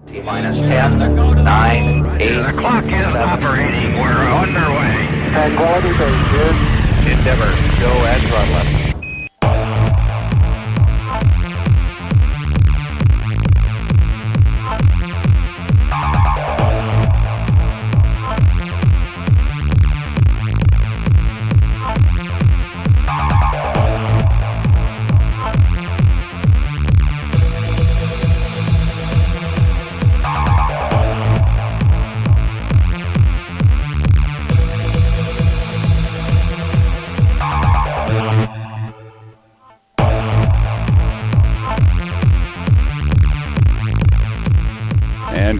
T-minus 10, 9, 8. The clock is 7, operating. We're underway. Tranquility Base here. Endeavor, go at throttle left.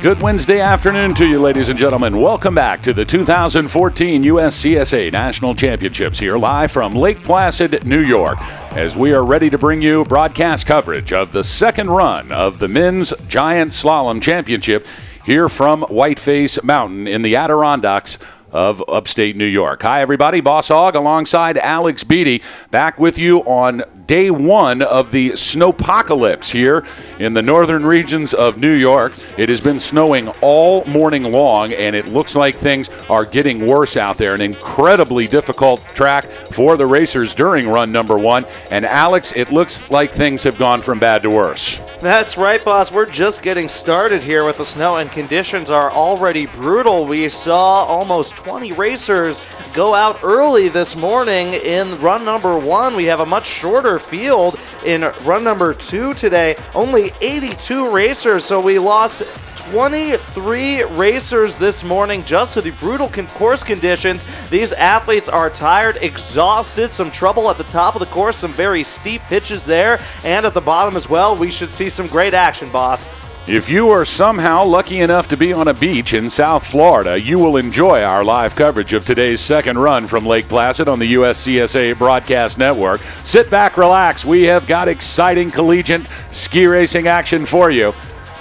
Good Wednesday afternoon to you, ladies and gentlemen. Welcome back to the 2014 USCSA National Championships here live from Lake Placid, New York, as we are ready to bring you broadcast coverage of the second run of the Men's Giant Slalom Championship here from Whiteface Mountain in the Adirondacks of upstate New York. Hi, everybody. Boss Hogg alongside Alex Beatty, back with you on day one of the snowpocalypse here in the northern regions of New York. It has been snowing all morning long, and it looks like things are getting worse out there. An incredibly difficult track for the racers during run number one. And Alex, it looks like things have gone from bad to worse. That's right, boss. We're just getting started here with the snow, and conditions are already brutal. We saw almost 20 racers go out early this morning in run number one. We have a much shorter field in run number two today. Only 82 racers, so we lost 23 racers this morning just to the brutal course conditions. These athletes are tired, exhausted, some trouble at the top of the course, some very steep pitches there, and at the bottom as well. We should see some great action, boss. If you are somehow lucky enough to be on a beach in South Florida, you will enjoy our live coverage of today's second run from Lake Placid on the USCSA Broadcast Network. Sit back, relax. We have got exciting collegiate ski racing action for you.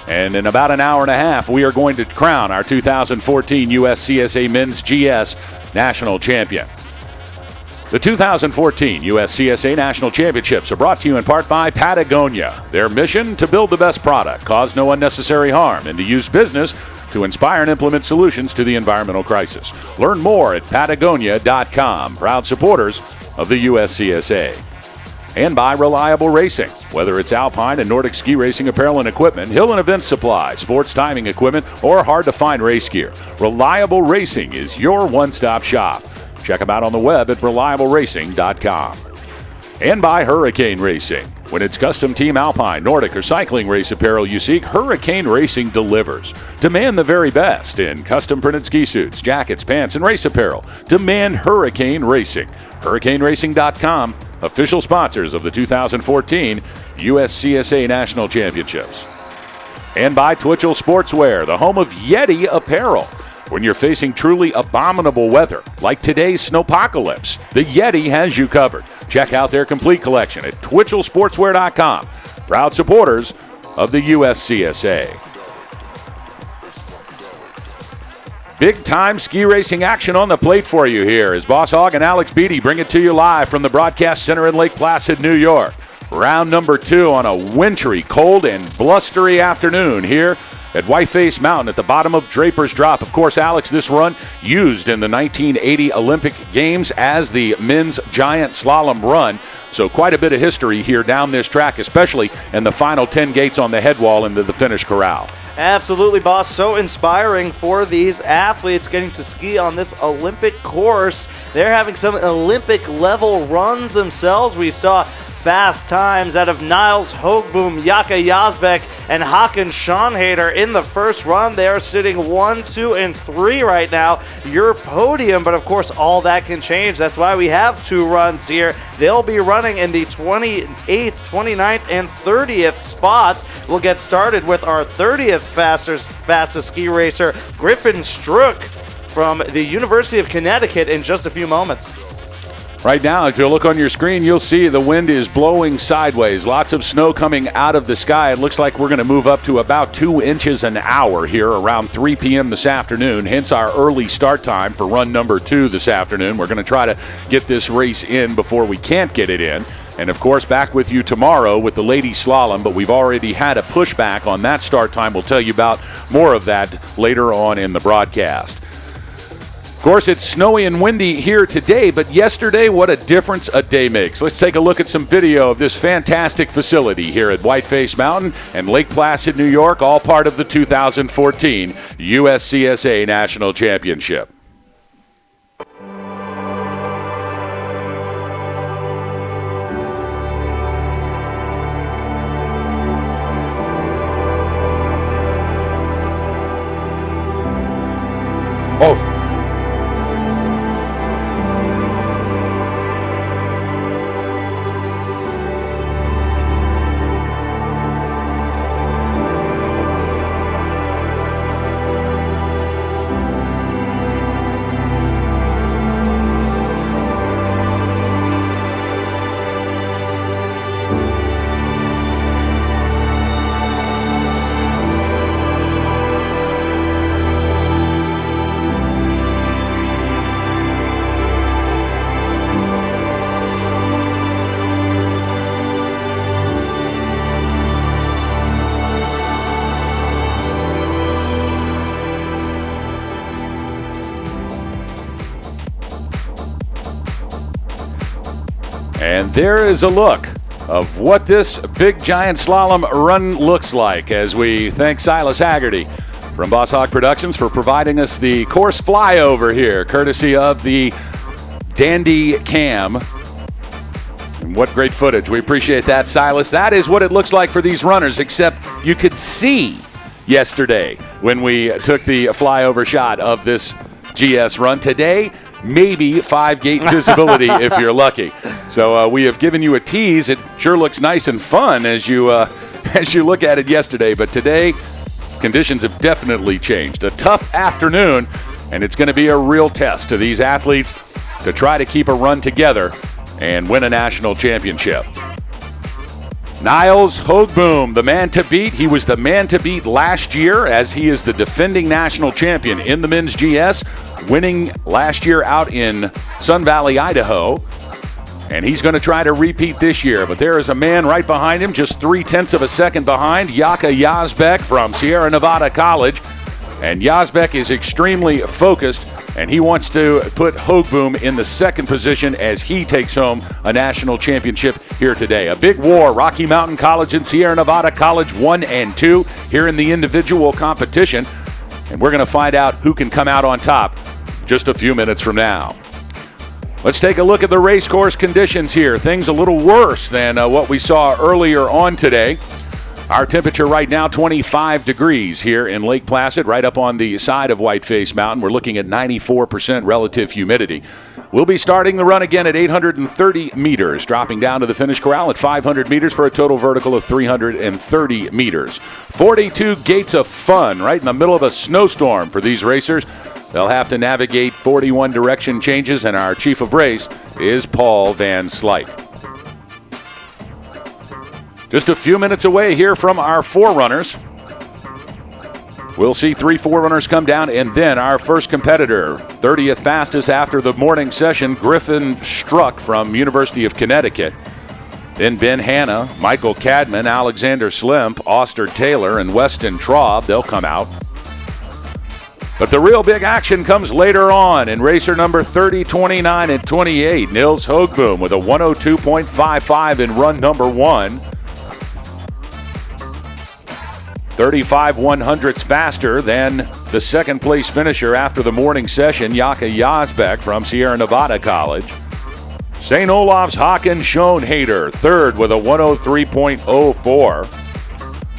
And in about an hour and a half, we are going to crown our 2014 USCSA Men's GS National Champion. The 2014 USCSA National Championships are brought to you in part by Patagonia. Their mission, to build the best product, cause no unnecessary harm, and to use business to inspire and implement solutions to the environmental crisis. Learn more at Patagonia.com. Proud supporters of the USCSA. And by Reliable Racing. Whether it's alpine and Nordic ski racing apparel and equipment, hill and event supply, sports timing equipment, or hard-to-find race gear, Reliable Racing is your one-stop shop. Check them out on the web at ReliableRacing.com. And by Hurricane Racing. When it's custom team alpine, Nordic, or cycling race apparel you seek, Hurricane Racing delivers. Demand the very best in custom printed ski suits, jackets, pants, and race apparel. Demand Hurricane Racing. HurricaneRacing.com, official sponsors of the 2014 USCSA National Championships. And by Twitchell Sportswear, the home of Yeti apparel. When you're facing truly abominable weather, like today's snowpocalypse, the Yeti has you covered. Check out their complete collection at TwitchellSportswear.com. Proud supporters of the USCSA. Big-time ski racing action on the plate for you here as Boss Hogg and Alex Beatty bring it to you live from the Broadcast Center in Lake Placid, New York. Round number two on a wintry, cold, and blustery afternoon here at Whiteface Mountain at the bottom of Draper's Drop. Of course, Alex, this run used in the 1980 Olympic Games as the men's giant slalom run. So quite a bit of history here down this track, especially in the final 10 gates on the head wall into the finish corral. Absolutely, boss. So inspiring for these athletes getting to ski on this Olympic course. They're having some Olympic-level runs themselves. We saw fast times out of Niles Hoogboom, Jaka Yazbek, and Hakan Schoenhader in the first run. They are sitting 1, 2, and 3 right now. Your podium, but of course all that can change. That's why we have two runs here. They'll be running in the 28th, 29th, and 30th spots. We'll get started with our 30th fastest ski racer, Griffin Strook from the University of Connecticut, in just a few moments. Right now, if you look on your screen, you'll see the wind is blowing sideways. Lots of snow coming out of the sky. It looks like we're going to move up to about 2 inches an hour here around 3 p.m. this afternoon, hence our early start time for run number 2 this afternoon. We're going to try to get this race in before we can't get it in. And, of course, back with you tomorrow with the ladies slalom, but we've already had a pushback on that start time. We'll tell you about more of that later on in the broadcast. Of course, it's snowy and windy here today, but yesterday, what a difference a day makes. Let's take a look at some video of this fantastic facility here at Whiteface Mountain and Lake Placid, New York, all part of the 2014 USCSA National Championship. Oh. And there is a look of what this big giant slalom run looks like as we thank Silas Haggerty from Boss Hog Productions for providing us the course flyover here, courtesy of the Dandy Cam. And what great footage. We appreciate that, Silas. That is what it looks like for these runners, except you could see yesterday when we took the flyover shot of this GS run. Today, maybe 5-gate visibility if you're lucky. So we have given you a tease. It sure looks nice and fun as you look at it yesterday. But today, conditions have definitely changed. A tough afternoon, and it's going to be a real test to these athletes to try to keep a run together and win a national championship. Niles Hoogboom, the man to beat. He was the man to beat last year as he is the defending national champion in the men's GS, winning last year out in Sun Valley, Idaho. And he's going to try to repeat this year. But there is a man right behind him, just 0.3 of a second behind, Jaka Yazbek from Sierra Nevada College. And Yazbek is extremely focused, and he wants to put Hoogboom in the second position as he takes home a national championship here today. A big war, Rocky Mountain College and Sierra Nevada College 1 and 2 here in the individual competition. And we're going to find out who can come out on top just a few minutes from now. Let's take a look at the race course conditions here. Things a little worse than what we saw earlier on today. Our temperature right now, 25 degrees here in Lake Placid, right up on the side of Whiteface Mountain. We're looking at 94% relative humidity. We'll be starting the run again at 830 meters, dropping down to the finish corral at 500 meters for a total vertical of 330 meters. 42 gates of fun right in the middle of a snowstorm for these racers. They'll have to navigate 41 direction changes, and our chief of race is Paul Van Slyke. Just a few minutes away here from our forerunners. We'll see 3 forerunners come down, and then our first competitor, 30th fastest after the morning session, Griffin Struck from University of Connecticut. Then Ben Hanna, Michael Cadman, Alexander Slimp, Oster Taylor, and Weston Traub, they'll come out. But the real big action comes later on in racer number 30, 29, and 28. Nils Hoogboom with a 102.55 in run number 1. 35 100ths faster than the second place finisher after the morning session, Jaka Yazbek from Sierra Nevada College. St. Olaf's Hakan Schoenhader, third with a 103.04.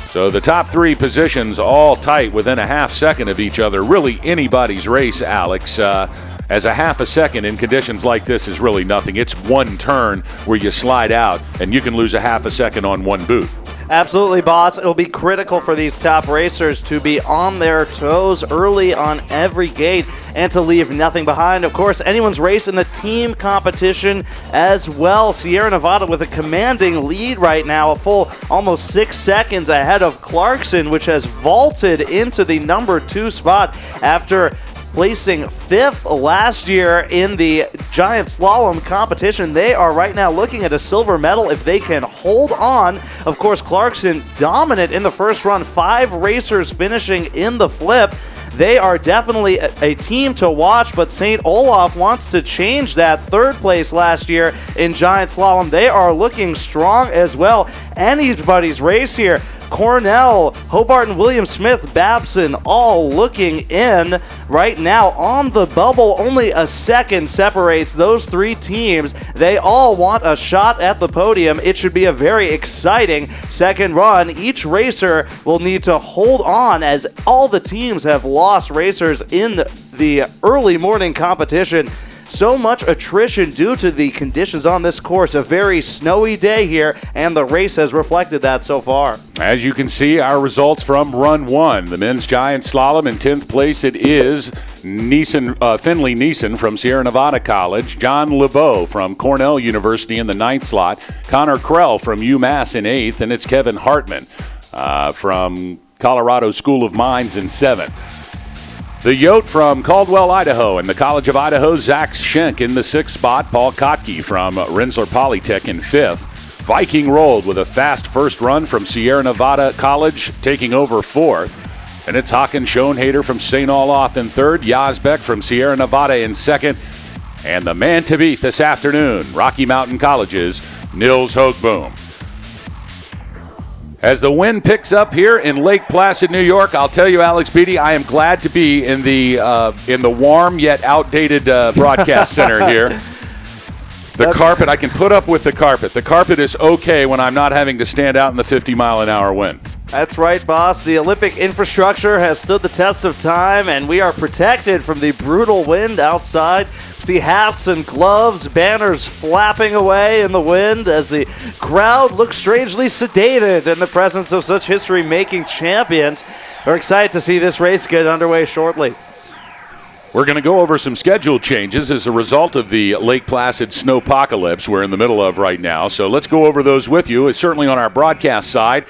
So the top 3 positions all tight within a half second of each other. Really anybody's race, Alex. As a half a second in conditions like this is really nothing. It's one turn where you slide out, and you can lose a half a second on one boot. Absolutely, boss. It'll be critical for these top racers to be on their toes early on every gate and to leave nothing behind. Of course, anyone's race in the team competition as well. Sierra Nevada with a commanding lead right now, a full almost 6 seconds ahead of Clarkson, which has vaulted into the number 2 spot after placing 5th last year in the giant slalom competition. They are right now looking at a silver medal if they can hold on. Of course, Clarkson dominant in the first run, 5 racers finishing in the flip. They are definitely a team to watch, but St. Olaf wants to change that. 3rd place last year in giant slalom. They are looking strong as well. Anybody's race here. Cornell, Hobart and William Smith, Babson all looking in right now on the bubble. Only a second separates those 3 teams. They all want a shot at the podium. It should be a very exciting second run. Each racer will need to hold on as all the teams have lost racers in the early morning competition. So much attrition due to the conditions on this course. A very snowy day here, and the race has reflected that so far. As you can see, our results from Run 1. The men's giant slalom in 10th place, it is Finley Neeson from Sierra Nevada College, John LeBeau from Cornell University in the 9th slot, Connor Krell from UMass in 8th, and it's Kevin Hartman from Colorado School of Mines in 7th. The Yote from Caldwell, Idaho, and the College of Idaho, Zach Schenk in the 6th spot. Paul Kotke from Rensselaer Polytech in 5th. Viking rolled with a fast first run from Sierra Nevada College, taking over 4th. And it's Håkan Schoenhader from St. Olaf in 3rd. Yazbek from Sierra Nevada in 2nd. And the man to beat this afternoon, Rocky Mountain College's Nils Hoogboom. As the wind picks up here in Lake Placid, New York, I'll tell you, Alex Beatty, I am glad to be in the warm yet outdated broadcast center here. The carpet, I can put up with the carpet. The carpet is okay when I'm not having to stand out in the 50-mile-an-hour wind. That's right, boss. The Olympic infrastructure has stood the test of time, and we are protected from the brutal wind outside. See hats and gloves, banners flapping away in the wind as the crowd looks strangely sedated in the presence of such history-making champions. We're excited to see this race get underway shortly. We're going to go over some schedule changes as a result of the Lake Placid snowpocalypse we're in the middle of right now. So let's go over those with you. It's certainly on our broadcast side,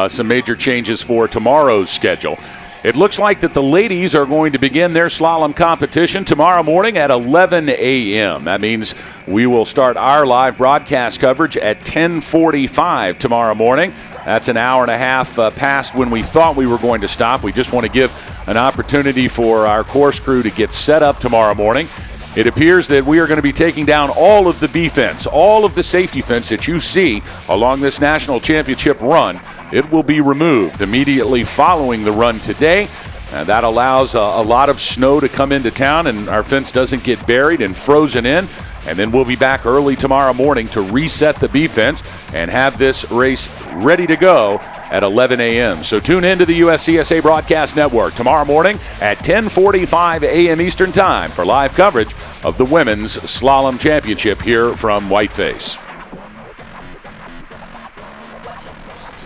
some major changes for tomorrow's schedule. It looks like that the ladies are going to begin their slalom competition tomorrow morning at 11 a.m. That means we will start our live broadcast coverage at 10:45 tomorrow morning. That's an hour and a half past when we thought we were going to stop. We just want to give an opportunity for our course crew to get set up tomorrow morning. It appears that we are going to be taking down all of the B fence, all of the safety fence that you see along this national championship run. It will be removed immediately following the run today. That allows a lot of snow to come into town, and our fence doesn't get buried and frozen in. And then we'll be back early tomorrow morning to reset the B fence and have this race ready to go at 11 a.m. So tune in to the USCSA Broadcast Network tomorrow morning at 10:45 a.m. Eastern Time for live coverage of the Women's Slalom Championship here from Whiteface.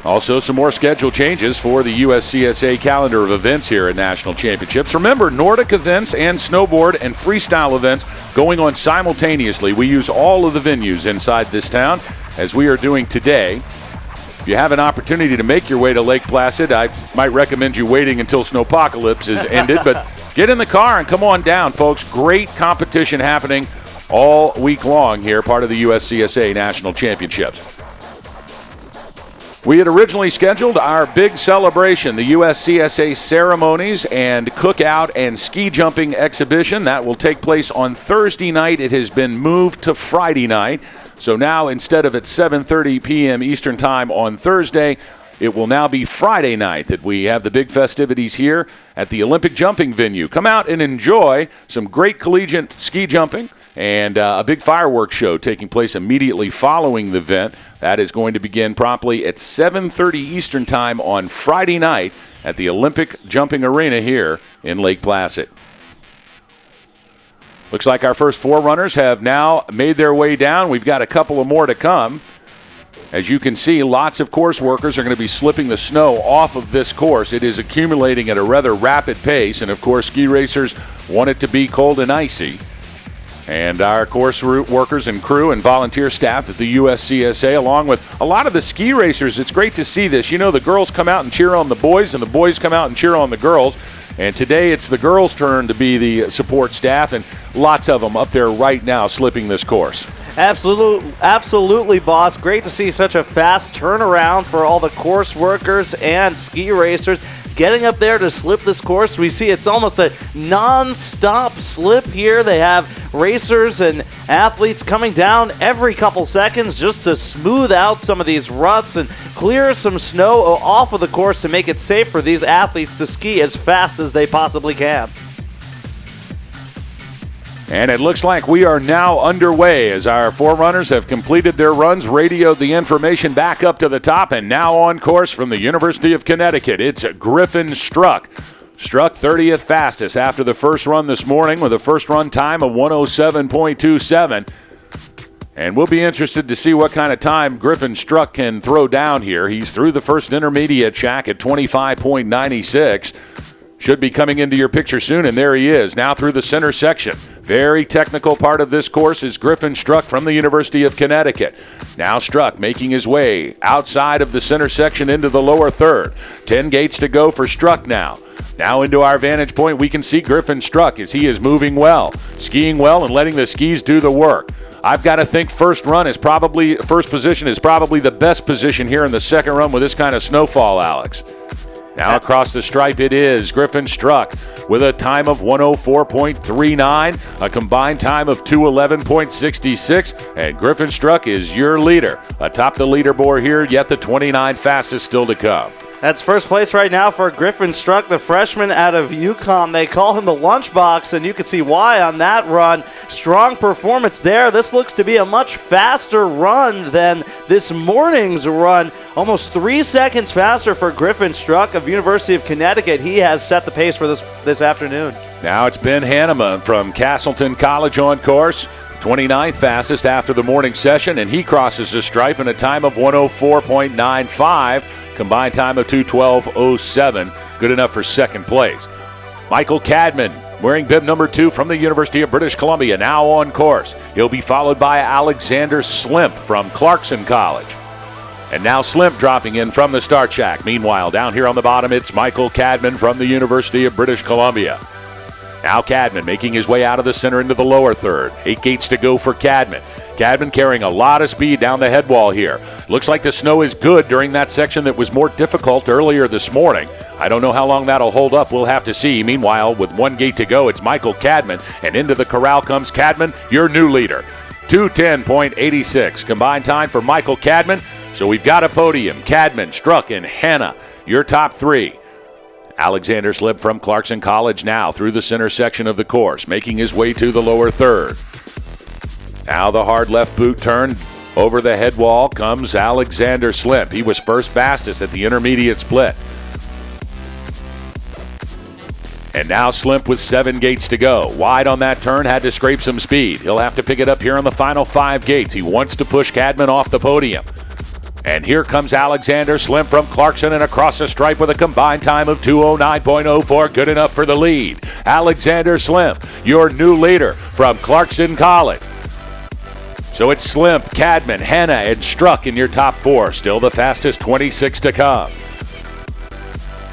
Also, some more schedule changes for the USCSA calendar of events here at National Championships. Remember, Nordic events and snowboard and freestyle events going on simultaneously. We use all of the venues inside this town, as we are doing today. If you have an opportunity to make your way to Lake Placid, I might recommend you waiting until Snowpocalypse is ended, but get in the car and come on down, folks. Great competition happening all week long here, part of the USCSA National Championships. We had originally scheduled our big celebration, the USCSA ceremonies and cookout and ski jumping exhibition. That will take place on Thursday night. It has been moved to Friday night. So now, instead of at 7:30 p.m. Eastern Time on Thursday, it will now be Friday night that we have the big festivities here at the Olympic jumping venue. Come out and enjoy some great collegiate ski jumping and a big fireworks show taking place immediately following the event. That is going to begin promptly at 7:30 Eastern Time on Friday night at the Olympic Jumping Arena here in Lake Placid. Looks like our first 4 runners have now made their way down. We've got a couple of more to come. As you can see, lots of course workers are going to be slipping the snow off of this course. It is accumulating at a rather rapid pace, and of course, ski racers want it to be cold and icy. And our course workers and crew and volunteer staff at the USCSA, along with a lot of the ski racers, it's great to see this. You know, the girls come out and cheer on the boys, and the boys come out and cheer on the girls. And today it's the girls' turn to be the support staff, and lots of them up there right now slipping this course. Absolutely, boss. Great to see such a fast turnaround for all the course workers and ski racers getting up there to slip this course. We see it's almost a non-stop slip here. They have racers and athletes coming down every couple seconds just to smooth out some of these ruts and clear some snow off of the course to make it safe for these athletes to ski as fast as they possibly can. And it looks like we are now underway as our four runners have completed their runs, radioed the information back up to the top, and now on course from the University of Connecticut. It's Griffin Struck. Struck 30th fastest after the first run this morning with a first run time of 107.27. And we'll be interested to see what kind of time Griffin Struck can throw down here. He's through the first intermediate track at 25.96. Should be coming into your picture soon, and there he is, now through the center section. Very technical part of this course is Griffin Struck from the University of Connecticut. Now Struck making his way outside of the center section into the lower third. 10 gates to go for Struck now. Now into our vantage point, we can see Griffin Struck as he is moving well, skiing well, and letting the skis do the work. I've got to think first position is probably the best position here in the second run with this kind of snowfall, Alex. Now across the stripe it is Griffin Struck with a time of 104.39, a combined time of 211.66, and Griffin Struck is your leader. Atop the leaderboard here, yet the 29 fastest still to come. That's first place right now for Griffin Struck, the freshman out of UConn. They call him the lunchbox, and you can see why on that run. Strong performance there. This looks to be a much faster run than this morning's run. Almost 3 seconds faster for Griffin Struck of University of Connecticut. He has set the pace for this afternoon. Now it's Ben Hanneman from Castleton College on course. 29th fastest after the morning session, and he crosses the stripe in a time of 104.95. Combined time of 2:12.07, good enough for second place. Michael Cadman, wearing bib number 2 from the University of British Columbia, now on course. He'll be followed by Alexander Slimp from Clarkson College. And now Slimp dropping in from the start shack. Meanwhile, down here on the bottom, it's Michael Cadman from the University of British Columbia. Now Cadman making his way out of the center into the lower third. 8 gates to go for Cadman. Cadman carrying a lot of speed down the head wall here. Looks like the snow is good during that section that was more difficult earlier this morning. I don't know how long that'll hold up. We'll have to see. Meanwhile, with 1 gate to go, it's Michael Cadman, and into the corral comes Cadman, your new leader. 2:10.86 combined time for Michael Cadman. So we've got a podium. Cadman, Struck, and Hanna, your top 3. Alexander Slimp from Clarkson College now through the center section of the course, making his way to the lower third. Now the hard left boot turn. Over the head wall comes Alexander Slimp. He was first fastest at the intermediate split. And now Slimp with 7 gates to go. Wide on that turn, had to scrape some speed. He'll have to pick it up here on the final 5 gates. He wants to push Cadman off the podium. And here comes Alexander Slimp from Clarkson and across the stripe with a combined time of 2:09.04. Good enough for the lead. Alexander Slimp, your new leader from Clarkson College. So it's Slimp, Cadman, Hanna, and Struck in your top 4. Still the fastest 26 to come.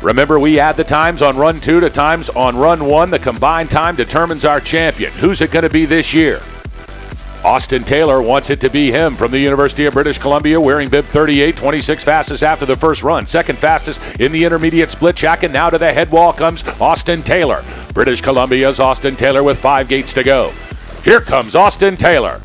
Remember, we add the times on run 2 to times on run 1. The combined time determines our champion. Who's it going to be this year? Austin Taylor wants it to be him from the University of British Columbia, wearing bib 38, 26 fastest after the first run. Second fastest in the intermediate split shack, and now to the head wall comes Austin Taylor. British Columbia's Austin Taylor with 5 gates to go. Here comes Austin Taylor.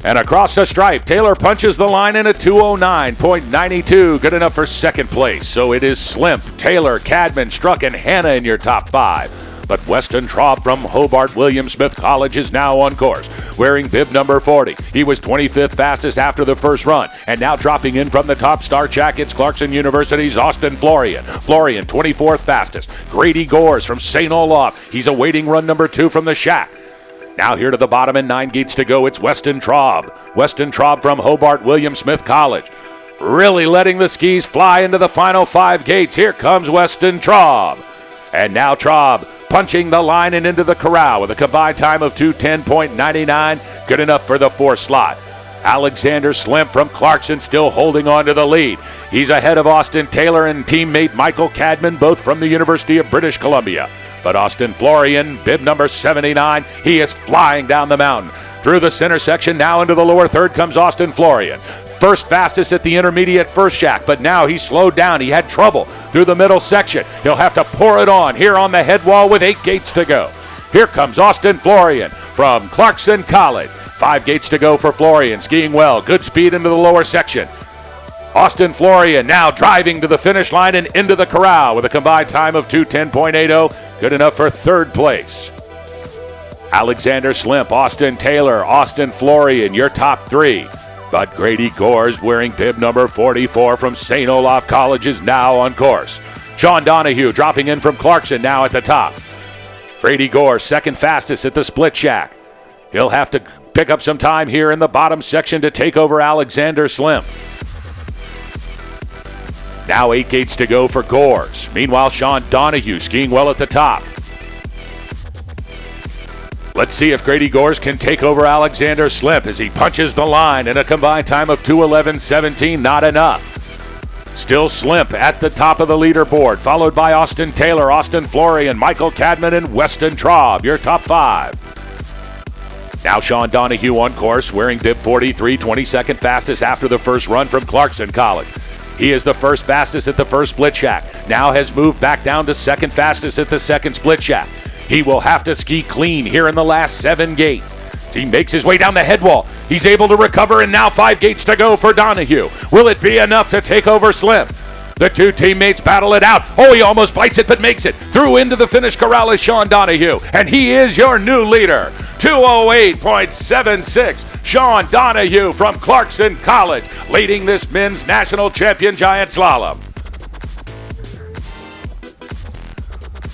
And across the stripe, Taylor punches the line in at 2:09.92. Good enough for second place. So it is Slimp, Taylor, Cadman, Struck, and Hanna in your top 5. But Weston Traub from Hobart William Smith College is now on course, wearing bib number 40. He was 25th fastest after the first run, and now dropping in from the top start shack, it's Clarkson University's Austin Florian. Florian, 24th fastest. Grady Gores from St. Olaf. He's awaiting run number 2 from the shack. Now here to the bottom and 9 gates to go, it's Weston Traub. Weston Traub from Hobart William Smith College. Really letting the skis fly into the final 5 gates. Here comes Weston Traub. And now Traub punching the line and into the corral with a combined time of 2:10.99. Good enough for the 4th slot. Alexander Slimp from Clarkson still holding on to the lead. He's ahead of Austin Taylor and teammate Michael Cadman, both from the University of British Columbia. But Austin Florian, bib number 79, he is flying down the mountain. Through the center section, now into the lower third comes Austin Florian. First fastest at the intermediate first shack, but now he's slowed down. He had trouble through the middle section. He'll have to pour it on here on the head wall with 8 gates to go. Here comes Austin Florian from Clarkson College. 5 gates to go for Florian, skiing well. Good speed into the lower section. Austin Florian now driving to the finish line and into the corral with a combined time of 2:10.80. Good enough for third place. Alexander Slimp, Austin Taylor, Austin Florian, your top 3. But Grady Gores, wearing bib number 44 from St. Olaf College, is now on course. Sean Donahue dropping in from Clarkson now at the top. Grady Gores, second fastest at the split shack. He'll have to pick up some time here in the bottom section to take over Alexander Slimp. Now 8 gates to go for Gores. Meanwhile, Sean Donahue skiing well at the top. Let's see if Grady Gores can take over Alexander Slimp as he punches the line in a combined time of 2:11.17. Not enough. Still Slimp at the top of the leaderboard, followed by Austin Taylor, Austin Florian, Michael Cadman, and Weston Traub, your top 5. Now Sean Donahue on course, wearing bib 43, 22nd fastest after the first run from Clarkson College. He is the first fastest at the first split shack. Now has moved back down to second fastest at the second split shack. He will have to ski clean here in the last 7 gates. He makes his way down the head wall. He's able to recover, and now 5 gates to go for Donahue. Will it be enough to take over Slimp? The 2 teammates battle it out. Oh, he almost bites it but makes it. Through into the finish corral is Sean Donahue, and he is your new leader. 2:08.76. Sean Donahue from Clarkson College, leading this men's national champion giant slalom.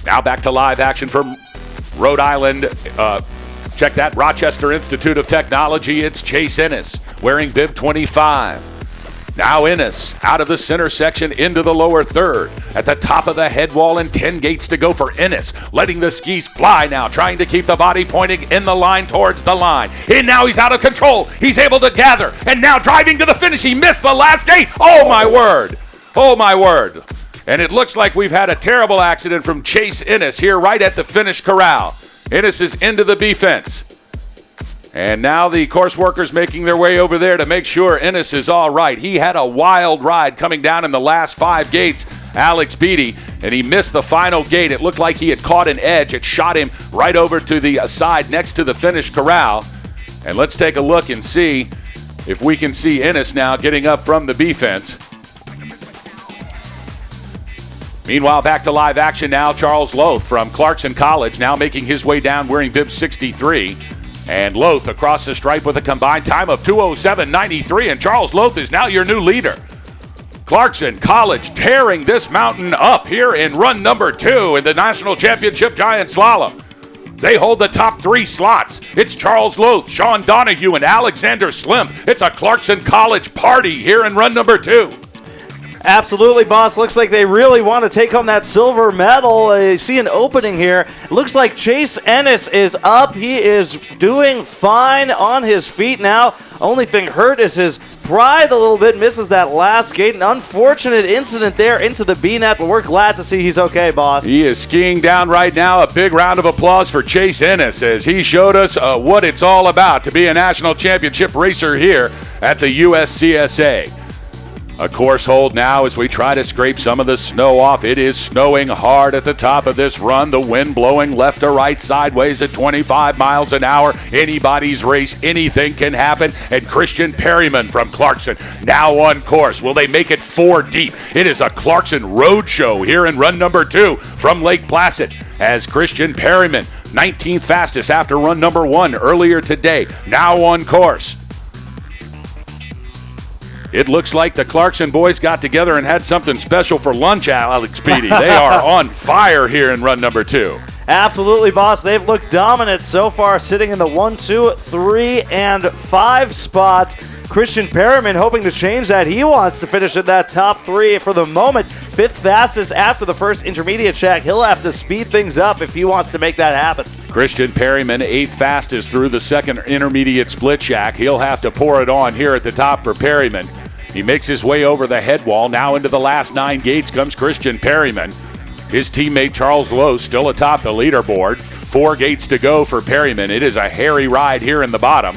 Now back to live action from Rhode Island. Check that, Rochester Institute of Technology. It's Chase Ennis wearing bib 25. Now Ennis out of the center section into the lower third. At the top of the head wall and 10 gates to go for Ennis. Letting the skis fly now, trying to keep the body pointing in the line towards the line. And now he's out of control. He's able to gather. And now driving to the finish. He missed the last gate. Oh my word. Oh my word. And it looks like we've had a terrible accident from Chase Ennis here right at the finish corral. Ennis is into the B fence. And now the course workers making their way over there to make sure Ennis is all right. He had a wild ride coming down in the last 5 gates, Alex Beatty, and he missed the final gate. It looked like he had caught an edge. It shot him right over to the side next to the finish corral. And let's take a look and see if we can see Ennis now getting up from the B fence. Meanwhile, back to live action now. Charles Loth from Clarkson College now making his way down wearing bib 63. And Loth across the stripe with a combined time of 2:07.93. And Charles Loth is now your new leader. Clarkson College tearing this mountain up here in run number 2 in the National Championship Giant Slalom. They hold the top 3 slots. It's Charles Loth, Sean Donahue, and Alexander Slimp. It's a Clarkson College party here in run number 2. Absolutely, boss. Looks like they really want to take home that silver medal. I see an opening here. Looks like Chase Ennis is up. He is doing fine on his feet now. Only thing hurt is his pride a little bit. Misses that last gate. An unfortunate incident there into the B-net, but we're glad to see he's okay, boss. He is skiing down right now. A big round of applause for Chase Ennis as he showed us what it's all about to be a national championship racer here at the USCSA. A course hold now as we try to scrape some of the snow off. It is snowing hard at the top of this run. The wind blowing left to right, sideways at 25 miles an hour. Anybody's race, anything can happen. And Christian Perryman from Clarkson now on course. Will they make it 4 deep? It is a Clarkson road show here in run number 2 from Lake Placid as Christian Perryman, 19th fastest after run number 1 earlier today, now on course. It looks like the Clarkson boys got together and had something special for lunch, Alex Beatty. They are on fire here in run number 2. Absolutely, boss. They've looked dominant so far, sitting in the 1, 2, 3, and 5 spots. Christian Perriman hoping to change that. He wants to finish in that top 3 for the moment. 5th fastest after the first intermediate check. He'll have to speed things up if he wants to make that happen. Christian Perryman, 8th fastest through the second intermediate split shack. He'll have to pour it on here at the top for Perryman. He makes his way over the head wall. Now into the last 9 gates comes Christian Perryman. His teammate Charles Lowe still atop the leaderboard. 4 gates to go for Perryman. It is a hairy ride here in the bottom.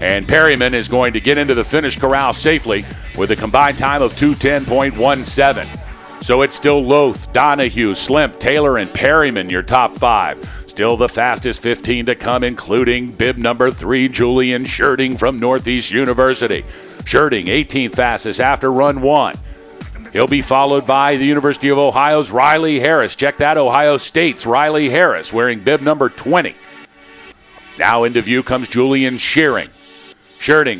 And Perryman is going to get into the finish corral safely with a combined time of 2:10.17. So it's still Loth, Donahue, Slimp, Taylor, and Perryman, your top 5. Still the fastest 15 to come, including bib number 3, Julian Scherding from Northeast University. Scherding, 18th fastest after run 1. He'll be followed by the University of Ohio's Riley Harris. Check that, Ohio State's Riley Harris, wearing bib number 20. Now into view comes Julian Scherding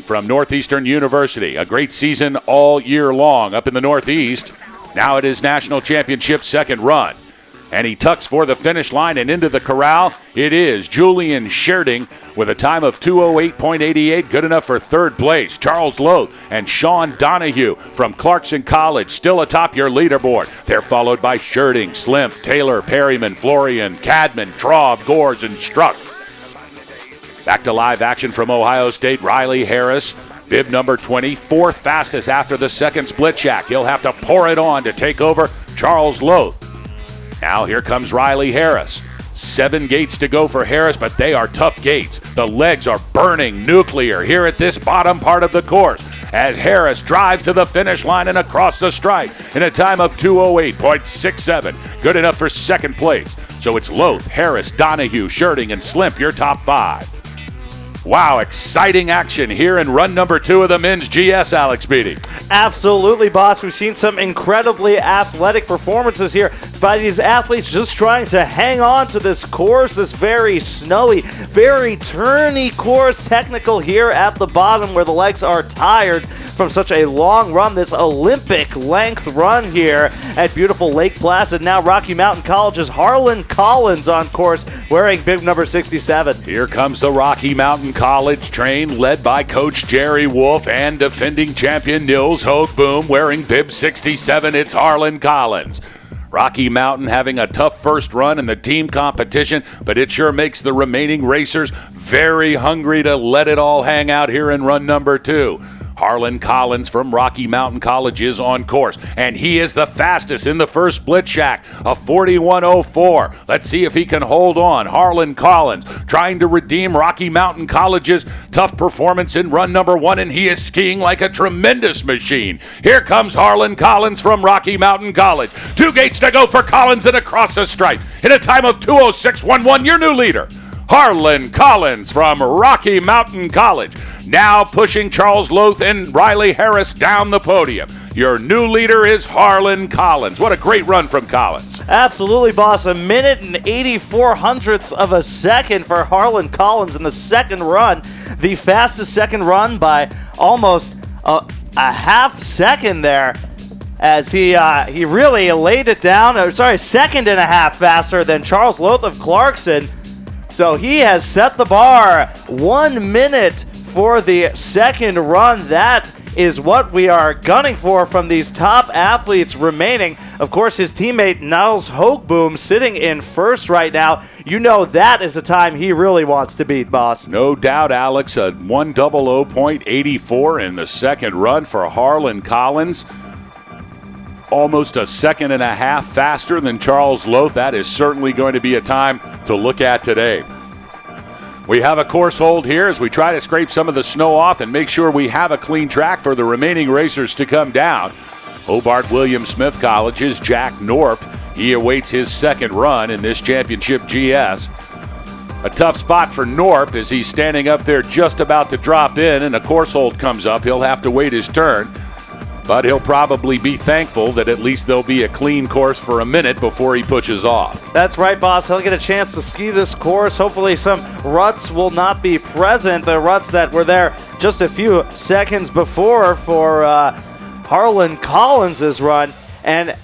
from Northeastern University. A great season all year long up in the Northeast. Now it is National Championship second run. And he tucks for the finish line and into the corral. It is Julian Scherding with a time of 2:08.88, good enough for third place. Charles Loth and Sean Donahue from Clarkson College still atop your leaderboard. They're followed by Scherding, Slimp, Taylor, Perryman, Florian, Cadman, Traub, Gores, and Struck. Back to live action from Ohio State, Riley Harris, bib number 20, 4th fastest after the second split shack. He'll have to pour it on to take over Charles Loth. Now here comes Riley Harris. 7 gates to go for Harris, but they are tough gates. The legs are burning nuclear here at this bottom part of the course as Harris drives to the finish line and across the stripe in a time of 2:08.67. Good enough for second place. So it's Loth, Harris, Donahue, Scherding, and Slimp, your top 5. Wow, exciting action here in run number 2 of the men's GS, Alex Beatty. Absolutely, boss. We've seen some incredibly athletic performances here by these athletes just trying to hang on to this course, this very snowy, very turny course, technical here at the bottom where the legs are tired from such a long run, this Olympic length run here at beautiful Lake Placid. Now Rocky Mountain College's Harlan Collins on course wearing bib number 67. Here comes the Rocky Mountain College train led by Coach Jerry Wolf and defending champion Nils Hoogboom wearing bib 67. It's Harlan Collins. Rocky Mountain having a tough first run in the team competition, but it sure makes the remaining racers very hungry to let it all hang out here in run number 2. Harlan Collins from Rocky Mountain College is on course, and he is the fastest in the first split shack, a 41:04. Let's see if he can hold on. Harlan Collins trying to redeem Rocky Mountain College's tough performance in run number 1, and he is skiing like a tremendous machine. Here comes Harlan Collins from Rocky Mountain College. 2 gates to go for Collins and across the stripe in a time of 2:06.11, your new leader. Harlan Collins from Rocky Mountain College. Now pushing Charles Loth and Riley Harris down the podium. Your new leader is Harlan Collins. What a great run from Collins. Absolutely, boss. 1 minute and 84 hundredths of a second for Harlan Collins in the second run. The fastest second run by almost a half second there, as he really laid it down. Second and a half faster than Charles Loth of Clarkson. So he has set the bar 1 minute for the second run. That is what we are gunning for from these top athletes remaining. Of course, his teammate Nils Hoogboom sitting in first right now. You know that is the time he really wants to beat, boss. No doubt, Alex. A 1:00.84 in the second run for Harlan Collins. Almost a second and a half faster than Charles Loth. That is certainly going to be a time to look at today. We have a course hold here as we try to scrape some of the snow off and make sure we have a clean track for the remaining racers to come down. Hobart William Smith College's Jack Norp. He awaits his second run in this championship GS. A tough spot for Norp as he's standing up there just about to drop in, and a course hold comes up. He'll have to wait his turn. But he'll probably be thankful that at least there'll be a clean course for a minute before he pushes off. That's right, boss. He'll get a chance to ski this course. Hopefully some ruts will not be present. The ruts that were there just a few seconds before for Harlan Collins' run. And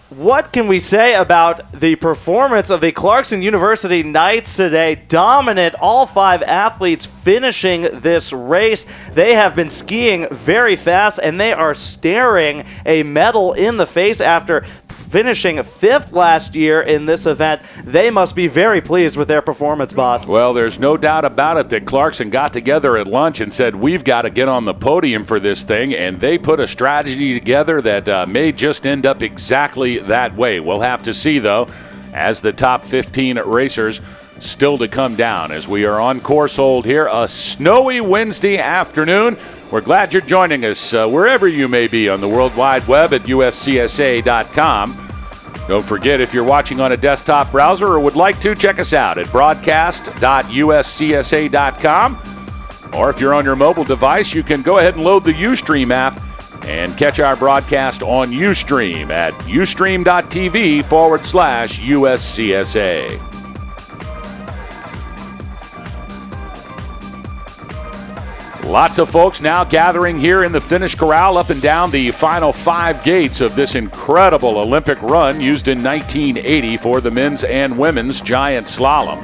what can we say about the performance of the Clarkson University Knights today? Dominant, all 5 athletes finishing this race. They have been skiing very fast, and they are staring a medal in the face after finishing 5th last year in this event. They must be very pleased with their performance, boss. Well, there's no doubt about it that Clarkson got together at lunch and said, we've got to get on the podium for this thing, and they put a strategy together that may just end up exactly that way. We'll have to see, though, as the top 15 racers still to come down as we are on course hold here. A snowy Wednesday afternoon. We're glad you're joining us wherever you may be on the World Wide Web at USCSA.com. Don't forget, if you're watching on a desktop browser or would like to, check us out at broadcast.uscsa.com. Or if you're on your mobile device, you can go ahead and load the Ustream app and catch our broadcast on Ustream at ustream.tv/USCSA. Lots of folks now gathering here in the finish corral up and down the final 5 gates of this incredible Olympic run used in 1980 for the men's and women's giant slalom.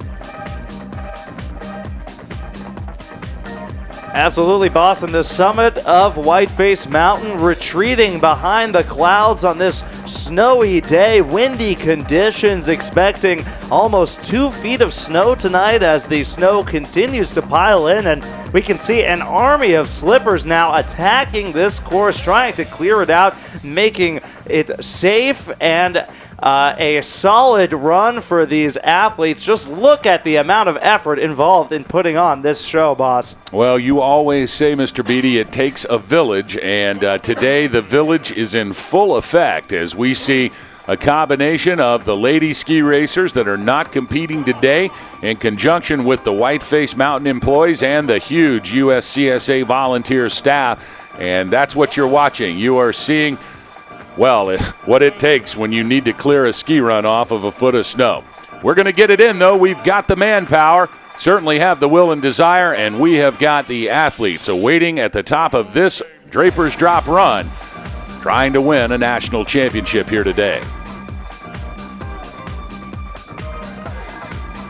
Absolutely, boss. And the summit of Whiteface Mountain retreating behind the clouds on this snowy day. Windy conditions, expecting almost 2 feet of snow tonight as the snow continues to pile in. And we can see an army of slippers now attacking this course, trying to clear it out, making it safe and a solid run for these athletes. Just look at the amount of effort involved in putting on this show, boss. Well, you always say, Mr. Beatty, it takes a village, and today the village is in full effect as we see a combination of the lady ski racers that are not competing today in conjunction with the Whiteface Mountain employees and the huge USCSA volunteer staff, and that's what you're watching. You are seeing, well, what it takes when you need to clear a ski run off of a foot of snow. We're going to get it in, though. We've got the manpower, certainly have the will and desire, and we have got the athletes awaiting at the top of this Draper's Drop run, trying to win a national championship here today.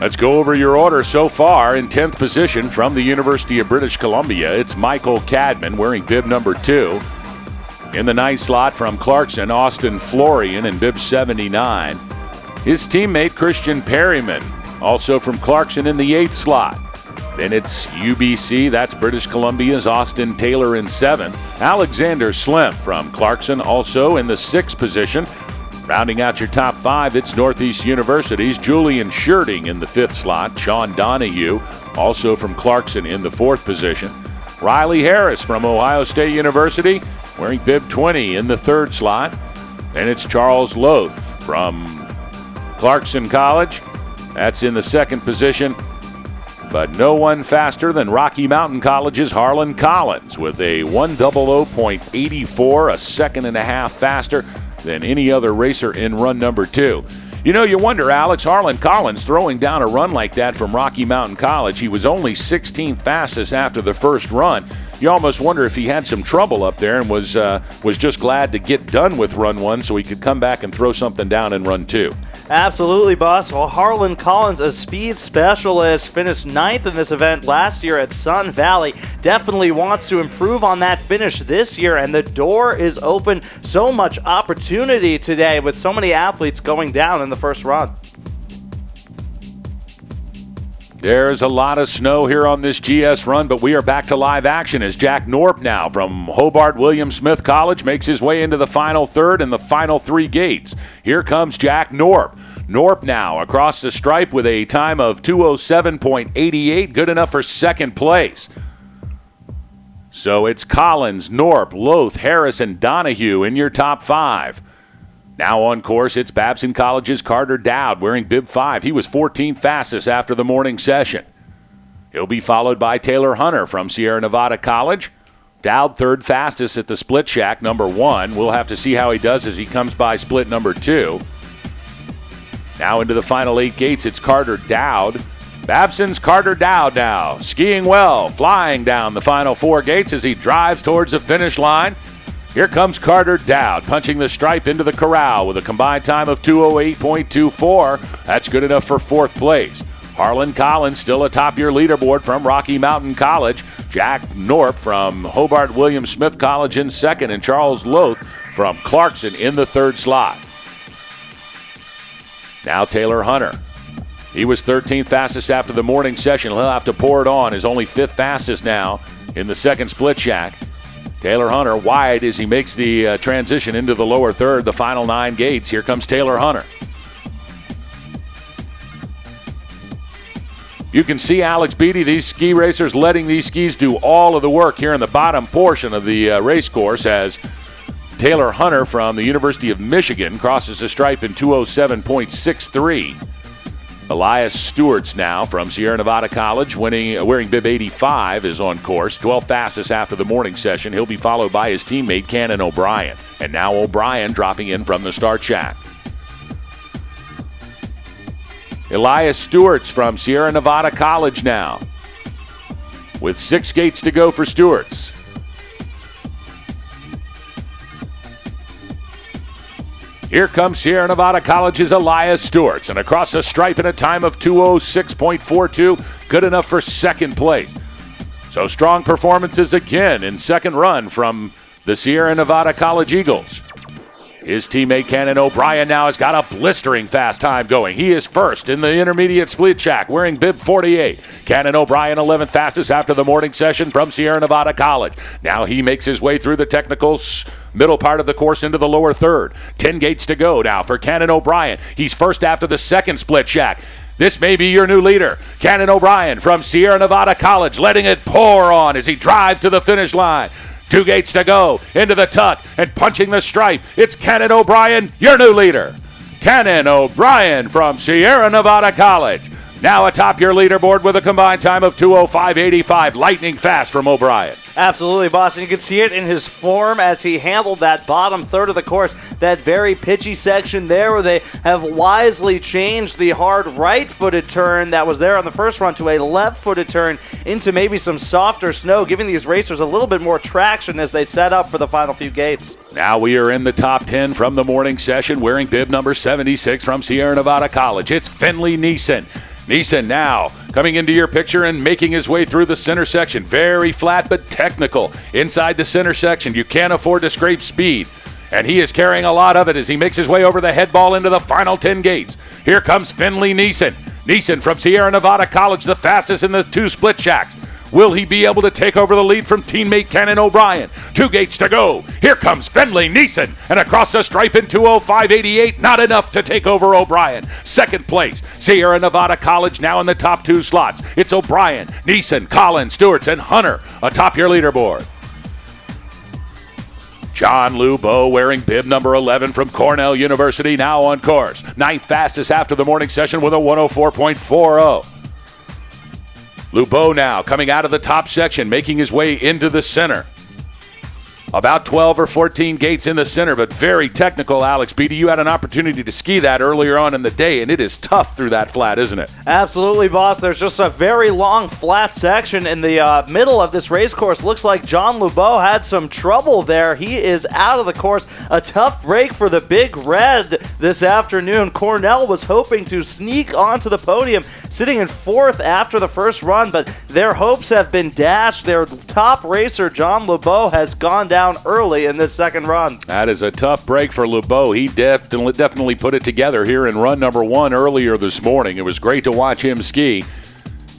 Let's go over your order so far. In 10th position from the University of British Columbia, it's Michael Cadman wearing bib number 2. In the 9th slot from Clarkson, Austin Florian in bib 79. His teammate Christian Perryman, also from Clarkson, in the 8th slot. Then it's UBC, that's British Columbia's Austin Taylor in 7th. Alexander Slim from Clarkson, also in the 6th position. Rounding out your top 5, it's Northeast University's Julian Scherting in the 5th slot. Sean Donahue, also from Clarkson, in the 4th position. Riley Harris from Ohio State University, wearing bib 20 in the 3rd slot. And it's Charles Loth from Clarkson College. That's in the 2nd position. But no one faster than Rocky Mountain College's Harlan Collins with a 1:00.84, a second and a half faster than any other racer in run number 2. You know, you wonder, Alex, Harlan Collins throwing down a run like that from Rocky Mountain College. He was only 16th fastest after the first run. You almost wonder if he had some trouble up there and was just glad to get done with run 1 so he could come back and throw something down in run 2. Absolutely, boss. Well, Harlan Collins, a speed specialist, finished 9th in this event last year at Sun Valley. Definitely wants to improve on that finish this year, and the door is open. So much opportunity today with so many athletes going down in the first run. There's a lot of snow here on this GS run, but we are back to live action as Jack Norp now from Hobart William Smith College makes his way into the final third and the final 3 gates. Here comes Jack Norp. Norp now across the stripe with a time of 2:07.88, good enough for second place. So it's Collins, Norp, Loth, Harris, and Donahue in your top 5. Now on course, it's Babson College's Carter Dowd wearing bib 5. He was 14th fastest after the morning session. He'll be followed by Taylor Hunter from Sierra Nevada College. Dowd 3rd fastest at the split shack, number 1. We'll have to see how he does as he comes by split number 2. Now into the final 8 gates, it's Carter Dowd. Babson's Carter Dowd now, skiing well, flying down the final 4 gates as he drives towards the finish line. Here comes Carter Dowd, punching the stripe into the corral with a combined time of 2:08.24. That's good enough for 4th place. Harlan Collins still atop your leaderboard from Rocky Mountain College. Jack Norp from Hobart William Smith College in 2nd, and Charles Loth from Clarkson in the 3rd slot. Now Taylor Hunter. He was 13th fastest after the morning session. He'll have to pour it on. His only 5th fastest now in the second split shack. Taylor Hunter wide as he makes the transition into the lower third, the final 9 gates. Here comes Taylor Hunter. You can see Alex Beatty, these ski racers letting these skis do all of the work here in the bottom portion of the race course as Taylor Hunter from the University of Michigan crosses the stripe in 207.63. Elias Stewart's now from Sierra Nevada College, wearing bib 85, is on course. 12th fastest after the morning session. He'll be followed by his teammate, Cannon O'Brien. And now O'Brien dropping in from the start shack. Elias Stewart's from Sierra Nevada College now, with 6 gates to go for Stewart's. Here comes Sierra Nevada College's Elias Stewart's, and across the stripe in a time of 2:06.42, good enough for second place. So strong performances again in second run from the Sierra Nevada College Eagles. His teammate Cannon O'Brien now has got a blistering fast time going. He is first in the intermediate split shack, wearing bib 48. Cannon O'Brien 11th fastest after the morning session from Sierra Nevada College. Now he makes his way through the technicals, middle part of the course into the lower third. 10 gates to go now for Cannon O'Brien. He's first after the second split shack. This may be your new leader, Cannon O'Brien from Sierra Nevada College, letting it pour on as he drives to the finish line. 2 gates to go, into the tuck, and punching the stripe. It's Cannon O'Brien, your new leader. Cannon O'Brien from Sierra Nevada College. Now atop your leaderboard with a combined time of 2:05.85. Lightning fast from O'Brien. Absolutely, Boston. You can see it in his form as he handled that bottom third of the course, that very pitchy section there where they have wisely changed the hard right-footed turn that was there on the first run to a left-footed turn into maybe some softer snow, giving these racers a little bit more traction as they set up for the final few gates. Now we are in the top 10 from the morning session, wearing bib number 76 from Sierra Nevada College. It's Finley Neeson. Neeson now coming into your picture and making his way through the center section. Very flat but technical inside the center section. You can't afford to scrape speed. And he is carrying a lot of it as he makes his way over the head ball into the final 10 gates. Here comes Finley Neeson. Neeson from Sierra Nevada College, the fastest in the 2 split shacks. Will he be able to take over the lead from teammate Cannon O'Brien? 2 gates to go. Here comes Finley Neeson. And across the stripe in 2:05.88, not enough to take over O'Brien. Second place, Sierra Nevada College now in the top 2 slots. It's O'Brien, Neeson, Collins, Stewart's, and Hunter atop your leaderboard. John Lubo wearing bib number 11 from Cornell University now on course. 9th fastest after the morning session with a 104.40. Lubo now coming out of the top section, making his way into the center. About 12 or 14 gates in the center, but very technical, Alex Beatty. You had an opportunity to ski that earlier on in the day, and it is tough through that flat, isn't it? Absolutely, boss. There's just a very long flat section in the middle of this race course. Looks like John Lubo had some trouble there. He is out of the course. A tough break for the Big Red this afternoon. Cornell was hoping to sneak onto the podium, sitting in 4th after the first run, but their hopes have been dashed. Their top racer, John Lubo, has gone down early in this second run. That is a tough break for Lubo. He definitely put it together here in run number 1 earlier this morning. It was great to watch him ski.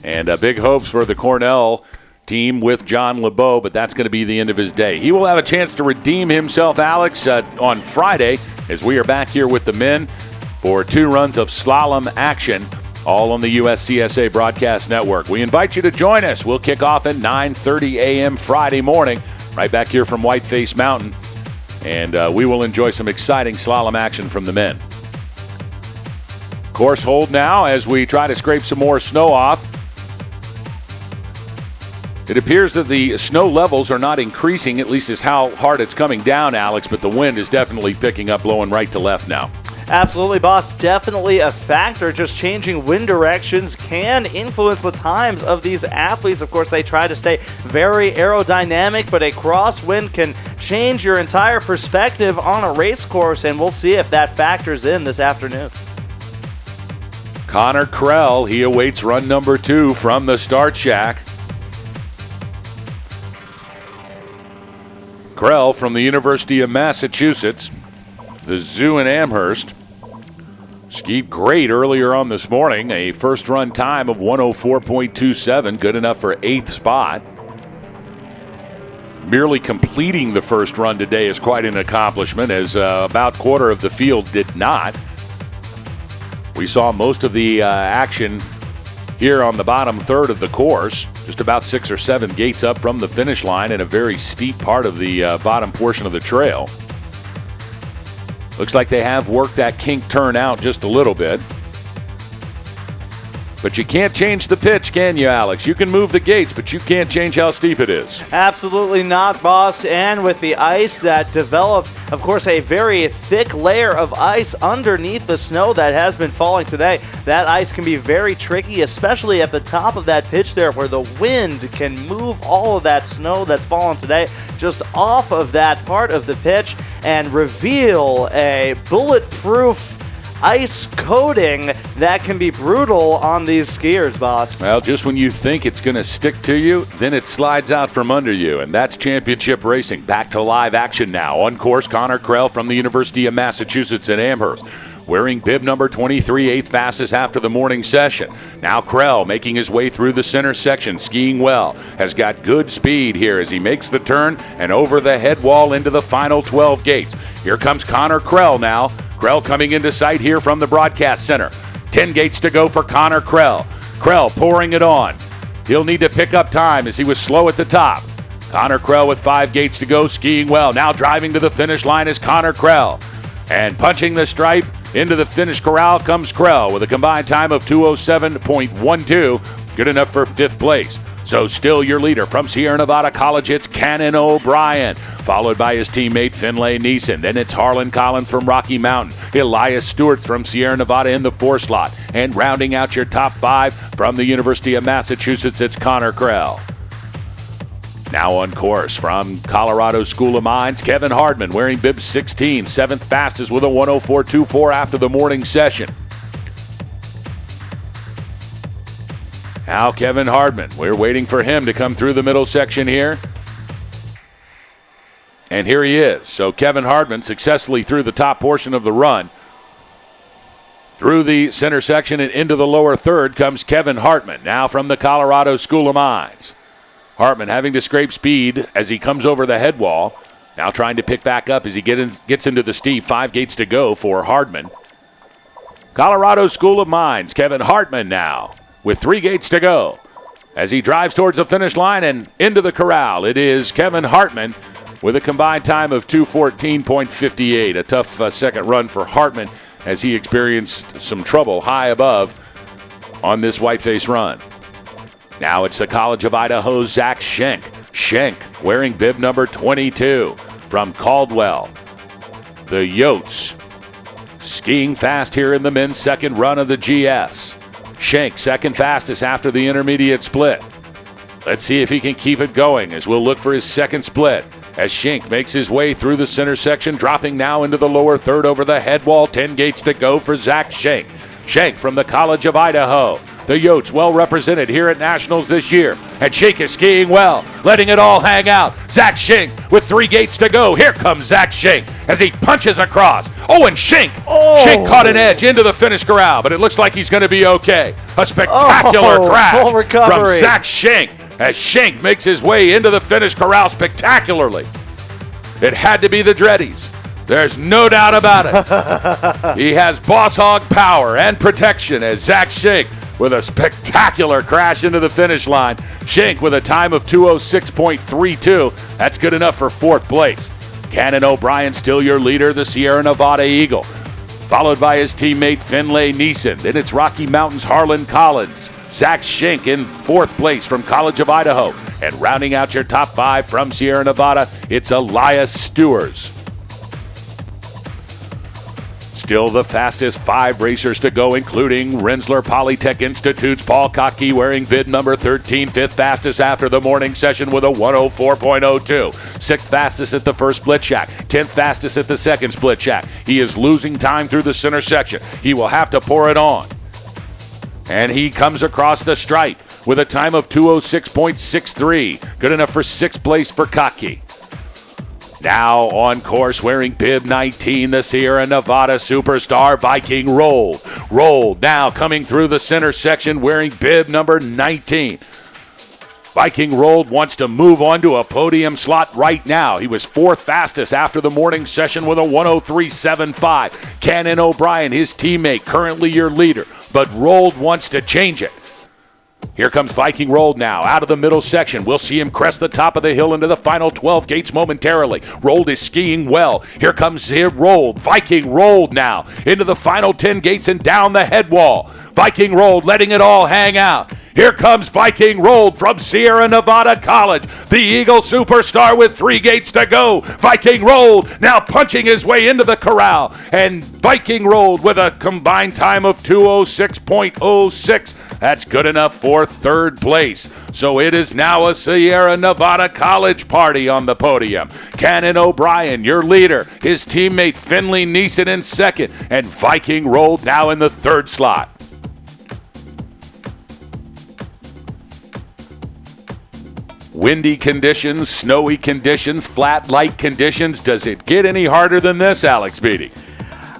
And big hopes for the Cornell team with John Lubo, but that's going to be the end of his day. He will have a chance to redeem himself, Alex, on Friday as we are back here with the men for 2 runs of slalom action, all on the USCSA Broadcast Network. We invite you to join us. We'll kick off at 9:30 a.m. Friday morning, right back here from Whiteface Mountain, and we will enjoy some exciting slalom action from the men. Course hold now as we try to scrape some more snow off. It appears that the snow levels are not increasing, at least is how hard it's coming down, Alex, but the wind is definitely picking up, blowing right to left now. Absolutely, boss. Definitely a factor. Just changing wind directions can influence the times of these athletes. Of course, they try to stay very aerodynamic, but a crosswind can change your entire perspective on a race course, and we'll see if that factors in this afternoon. Connor Krell, he awaits run number 2 from the start shack. Krell from the University of Massachusetts, the zoo in Amherst. Skied great earlier on this morning. A first run time of 104.27, good enough for 8th spot. Merely completing the first run today is quite an accomplishment, as about quarter of the field did not. We saw most of the action here on the bottom third of the course, just about 6 or 7 gates up from the finish line in a very steep part of the bottom portion of the trail. Looks like they have worked that kink turn out just a little bit. But you can't change the pitch, can you, Alex? You can move the gates, but you can't change how steep it is. Absolutely not, boss. And with the ice that develops, of course, a very thick layer of ice underneath the snow that has been falling today. That ice can be very tricky, especially at the top of that pitch there, where the wind can move all of that snow that's fallen today just off of that part of the pitch and reveal a bulletproof ice coating that can be brutal on these skiers, boss. Well, just when you think it's going to stick to you, then it slides out from under you, and that's championship racing. Back to live action now. On course, Connor Krell from the University of Massachusetts at Amherst, wearing bib number 23, 8th fastest after the morning session. Now Krell making his way through the center section, skiing well. Has got good speed here as he makes the turn and over the head wall into the final 12 gates. Here comes Connor Krell now. Krell coming into sight here from the broadcast center. 10 gates to go for Connor Krell. Krell pouring it on. He'll need to pick up time as he was slow at the top. Connor Krell with 5 gates to go, skiing well. Now driving to the finish line is Connor Krell. And punching the stripe into the finish corral comes Krell with a combined time of 2:07.12, good enough for 5th place. So still your leader from Sierra Nevada College, it's Cannon O'Brien, followed by his teammate Finlay Neeson. Then it's Harlan Collins from Rocky Mountain, Elias Stewart from Sierra Nevada in the 4 slot. And rounding out your top 5 from the University of Massachusetts, it's Connor Krell. Now on course from Colorado School of Mines, Kevin Hardman wearing bib 16, 7th fastest with a 104.24 after the morning session. Now Kevin Hardman, we're waiting for him to come through the middle section here. And here he is. So Kevin Hardman successfully through the top portion of the run. Through the center section and into the lower third comes Kevin Hartman, now from the Colorado School of Mines. Hartman having to scrape speed as he comes over the head wall. Now trying to pick back up as he gets into the steep. 5 gates to go for Hardman. Colorado School of Mines, Kevin Hartman now with 3 gates to go. As he drives towards the finish line and into the corral, it is Kevin Hartman with a combined time of 2:14.58. A tough second run for Hartman as he experienced some trouble high above on this whiteface run. Now it's the College of Idaho's Zach Schenk. Schenk wearing bib number 22 from Caldwell. The Yotes skiing fast here in the men's second run of the GS. Schenk second fastest after the intermediate split. Let's see if he can keep it going as we'll look for his second split. As Schenk makes his way through the center section, dropping now into the lower third over the head wall. 10 gates to go for Zach Schenk. Schenk from the College of Idaho. The Yotes well represented here at Nationals this year. And Schenk is skiing well, letting it all hang out. Zach Schenk with 3 gates to go. Here comes Zach Schenk as he punches across. Oh, and Schenk Schenk caught an edge into the finish corral, but it looks like he's going to be okay. A spectacular crash from Zach Schenk as Schenk makes his way into the finish corral spectacularly. It had to be the Dreddies. There's no doubt about it. He has boss hog power and protection as Zach Schenk with a spectacular crash into the finish line. Schenk with a time of 2:06.32. That's good enough for 4th place. Cannon O'Brien still your leader, the Sierra Nevada Eagle, followed by his teammate Finlay Neeson. Then it's Rocky Mountain's Harlan Collins. Zach Schenk in 4th place from College of Idaho. And rounding out your top 5 from Sierra Nevada, it's Elias Stewart. Still the fastest 5 racers to go, including Rensselaer Polytech Institute's Paul Kotke wearing bib number 13, 5th fastest after the morning session with a 104.02. 6th fastest at the first split shack, 10th fastest at the second split shack. He is losing time through the center section. He will have to pour it on. And he comes across the stripe with a time of 2:06.63. Good enough for 6th place for Kotke. Now on course wearing bib 19, the Sierra Nevada superstar, Viking Rolled. Rolled now coming through the center section wearing bib number 19. Viking Rolled wants to move on to a podium slot right now. He was fourth fastest after the morning session with a 103.75. Cannon O'Brien, his teammate, currently your leader, but Rolled wants to change it. Here comes Viking Rolled now, out of the middle section. We'll see him crest the top of the hill into the final 12 gates momentarily. Rolled is skiing well. Here comes Rolled. Viking Rolled now, into the final 10 gates and down the head wall. Viking Rolled letting it all hang out. Here comes Viking Rolled from Sierra Nevada College, the Eagle superstar with 3 gates to go. Viking Rolled now punching his way into the corral. And Viking Rolled with a combined time of 206.06. That's good enough for third place. So it is now a Sierra Nevada College party on the podium. Cannon O'Brien, your leader. His teammate Finley Neeson in second. And Viking Rolled now in the third slot. Windy conditions, snowy conditions, flat, light conditions. Does it get any harder than this, Alex Beatty?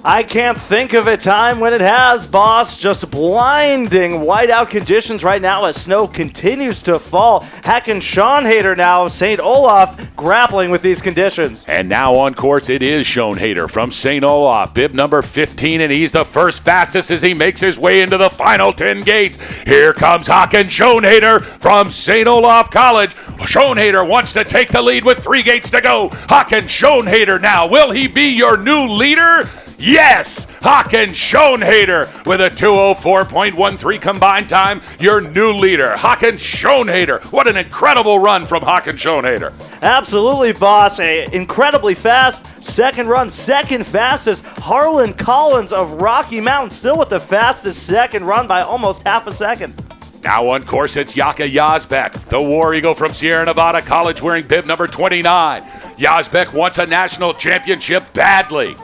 I can't think of a time when it has, boss. Just blinding whiteout conditions right now as snow continues to fall. Hacken Schoenhader now of St. Olaf grappling with these conditions. And now on course, it is Schoenhader from St. Olaf, bib number 15, and he's the first fastest as he makes his way into the final 10 gates. Here comes Hacken Schoenhader from St. Olaf College. Schoenhader wants to take the lead with 3 gates to go. Hacken Schoenhader now. Will he be your new leader? Yes, Hacken Schoenhader with a 204.13 combined time, your new leader. Hacken Schoenhader, what an incredible run from Hacken Schoenhader. Absolutely, boss. Incredibly fast second run, second fastest. Harlan Collins of Rocky Mountain still with the fastest second run by almost half a second. Now on course, it's Yaka Yazbek, the War Eagle from Sierra Nevada College wearing bib number 29. Yazbek wants a national championship badly.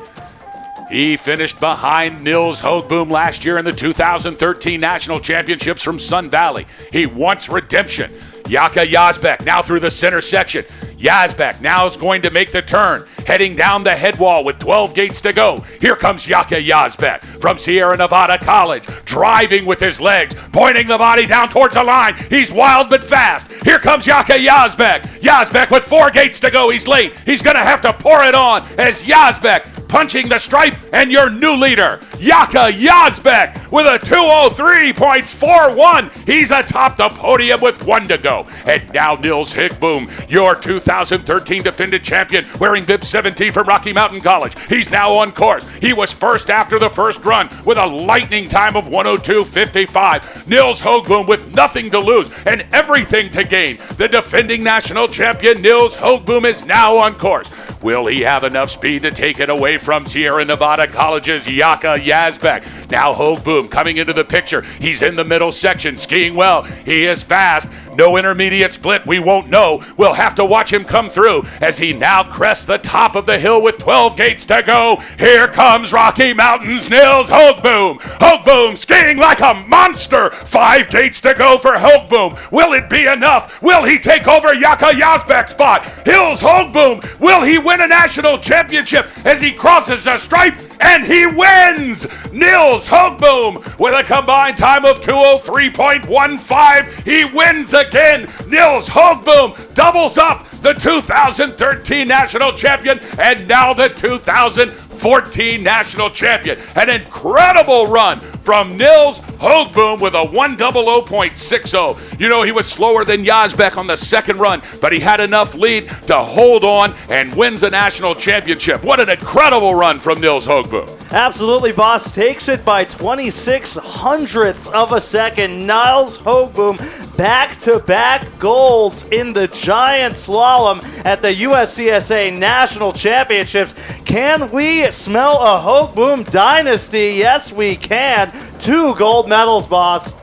He finished behind Nils Hoogboom last year in the 2013 National Championships from Sun Valley. He wants redemption. Yaka Yazbek now through the center section. Yazbek now is going to make the turn, heading down the head wall with 12 gates to go. Here comes Yaka Yazbek from Sierra Nevada College, driving with his legs, pointing the body down towards the line. He's wild but fast. Here comes Yaka Yazbek. Yazbek with 4 gates to go. He's late. He's going to have to pour it on as Yazbek punching the stripe, and your new leader, Yaka Yazbek, with a 203.41. He's atop the podium with 1 to go. And now Nils Hoogboom, your 2013 defended champion, wearing bib 17 from Rocky Mountain College. He's now on course. He was first after the first run with a lightning time of 102.55. Nils Hoogboom with nothing to lose and everything to gain. The defending national champion, Nils Hoogboom, is now on course. Will he have enough speed to take it away from Sierra Nevada College's Yaka Yazbek? Now Hoogboom coming into the picture. He's in the middle section, skiing well. He is fast. No intermediate split, we won't know. We'll have to watch him come through as he now crests the top of the hill with 12 gates to go. Here comes Rocky Mountain's Nils Hoogboom. Hoogboom skiing like a monster. 5 gates to go for Hoogboom. Will it be enough? Will he take over Yaka Yazbek's spot? Nils Hoogboom, will he win a national championship as he crosses the stripe? And he wins! Nils Hoogboom with a combined time of 203.15. He wins again. Nils Hoogboom doubles up the 2013 national champion and now the 2014 national champion. An incredible run from Nils Hoogboom with a 100.60. You know, he was slower than Yazbek on the second run, but he had enough lead to hold on and wins a national championship. What an incredible run from Nils Hoogboom. Absolutely, boss. Takes it by 26 hundredths of a second. Nils Hoogboom, back-to-back golds in the giant slalom at the USCSA National Championships. Can we smell a Hoogboom dynasty? Yes, we can. 2 gold medals, boss.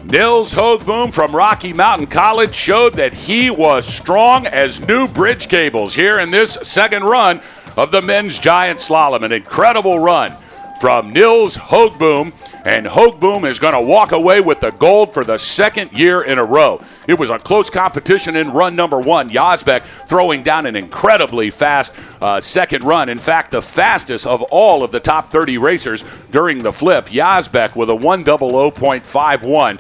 Nils Hoogboom from Rocky Mountain College showed that he was strong as new bridge cables here in this second run of the men's giant slalom. An incredible run from Nils Hoogboom, and Hoogboom is going to walk away with the gold for the second year in a row. It was a close competition in run number one. Yazbek throwing down an incredibly fast second run. In fact, the fastest of all of the top 30 racers during the flip. Yazbek with a 1:00.51.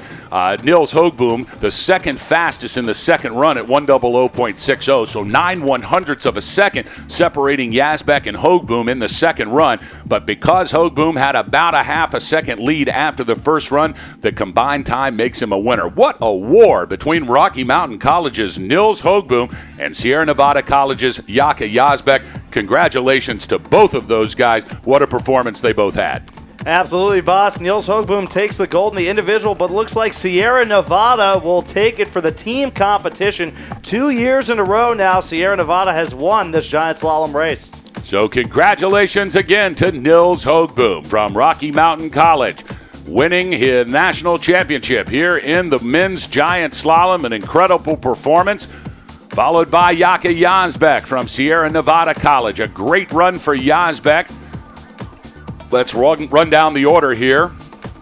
Nils Hoogboom, the second fastest in the second run at 1:00.60. So 9/100ths of a second separating Yazbek and Hoogboom in the second run. But because Hoogboom had about a half a second lead after the first run, the combined time makes him a winner. What a war between Rocky Mountain College's Nils Hoogboom and Sierra Nevada College's Yaka Yazbek. Congratulations to both of those guys. What a performance they both had. Absolutely, boss. Nils Hoogboom takes the gold in the individual, but looks like Sierra Nevada will take it for the team competition. 2 years in a row now, Sierra Nevada has won this giant slalom race. So congratulations again to Nils Hoogboom from Rocky Mountain College, winning his national championship here in the men's giant slalom. An incredible performance, followed by Yaka Yazbek from Sierra Nevada College. A great run for Yazbek. Let's run down the order here.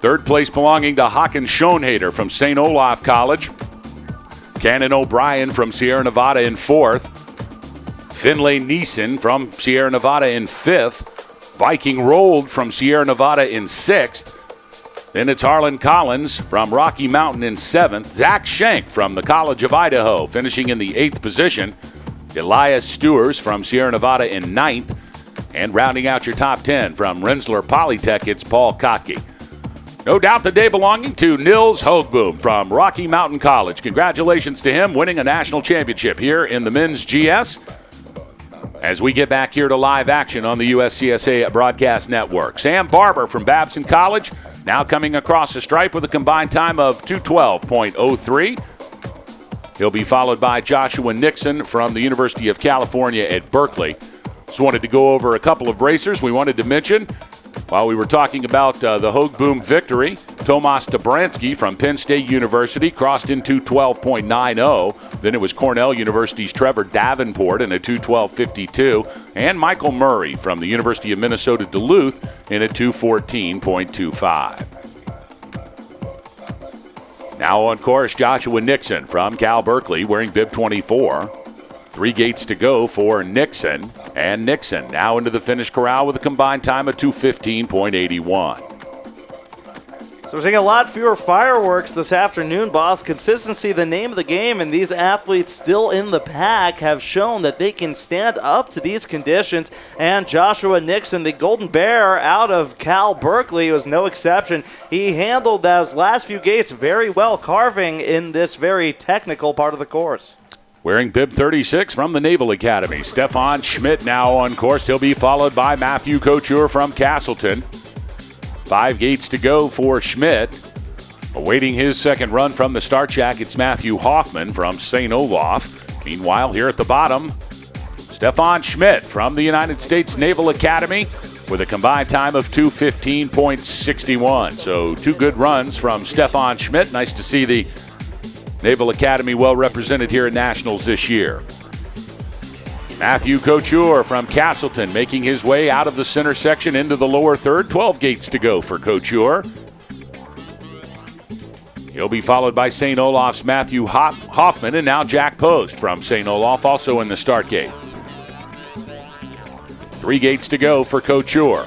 Third place belonging to Håkan Schoenhader from St. Olaf College. Cannon O'Brien from Sierra Nevada in fourth. Finlay Neeson from Sierra Nevada in fifth. Viking Rold from Sierra Nevada in sixth. Then it's Harlan Collins from Rocky Mountain in seventh. Zach Schenk from the College of Idaho finishing in the eighth position. Elias Stewars from Sierra Nevada in ninth. And rounding out your top 10 from Rensselaer Polytech, it's Paul Kotke. No doubt the day belonging to Nils Hoogboom from Rocky Mountain College. Congratulations to him winning a national championship here in the men's GS. As we get back here to live action on the USCSA Broadcast Network. Sam Barber from Babson College now coming across the stripe with a combined time of 2:12.03. He'll be followed by Joshua Nixon from the University of California at Berkeley. Just wanted to go over a couple of racers we wanted to mention while we were talking about the Hoogboom victory. Tomas Dobransky from Penn State University crossed in 2:12.90. Then it was Cornell University's Trevor Davenport in a 2:12.52. And Michael Murray from the University of Minnesota Duluth in a 2:14.25. Now on course, Joshua Nixon from Cal Berkeley wearing bib 24. 3 gates to go for Nixon. And Nixon now into the finish corral with a combined time of 2:15.81. So we're seeing a lot fewer fireworks this afternoon, boss. Consistency, the name of the game, and these athletes still in the pack have shown that they can stand up to these conditions. And Joshua Nixon, the Golden Bear out of Cal Berkeley, was no exception. He handled those last few gates very well, carving in this very technical part of the course. Wearing bib 36 from the Naval Academy, Stefan Schmidt now on course. He'll be followed by Matthew Couture from Castleton. 5 gates to go for Schmidt. Awaiting his second run from the start shack, it's Matthew Hoffman from St. Olaf. Meanwhile, here at the bottom, Stefan Schmidt from the United States Naval Academy with a combined time of 2:15.61. So 2 good runs from Stefan Schmidt. Nice to see the Naval Academy well represented here at Nationals this year. Matthew Couture from Castleton making his way out of the center section into the lower third. 12 gates to go for Couture. He'll be followed by St. Olaf's Matthew Hoffman, and now Jack Post from St. Olaf also in the start gate. 3 gates to go for Couture.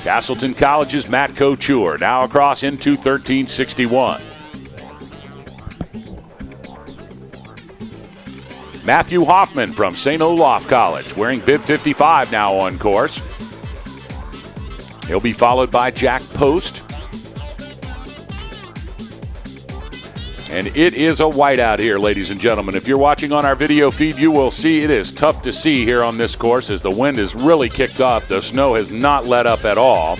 Castleton College's Matt Couture now across in 2:13.61. Matthew Hoffman from St. Olaf College, wearing bib 55 now on course. He'll be followed by Jack Post. And it is a whiteout here, ladies and gentlemen. If you're watching on our video feed, you will see it is tough to see here on this course as the wind is really kicked up. The snow has not let up at all.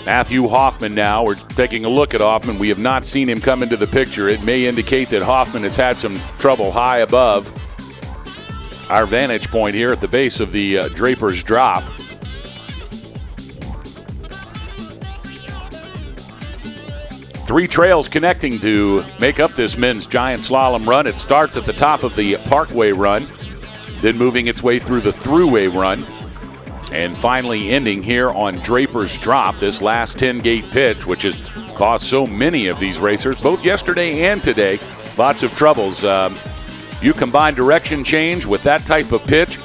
Matthew Hoffman now. We're taking a look at Hoffman. We have not seen him come into the picture. It may indicate that Hoffman has had some trouble high above our vantage point here at the base of the Draper's Drop. Three trails connecting to make up this men's giant slalom run. It starts at the top of the Parkway run. then moving its way through the thruway run, and finally ending here on Draper's Drop, this last 10-gate pitch, which has caused so many of these racers, both yesterday and today, lots of troubles. You combine direction change with that type of pitch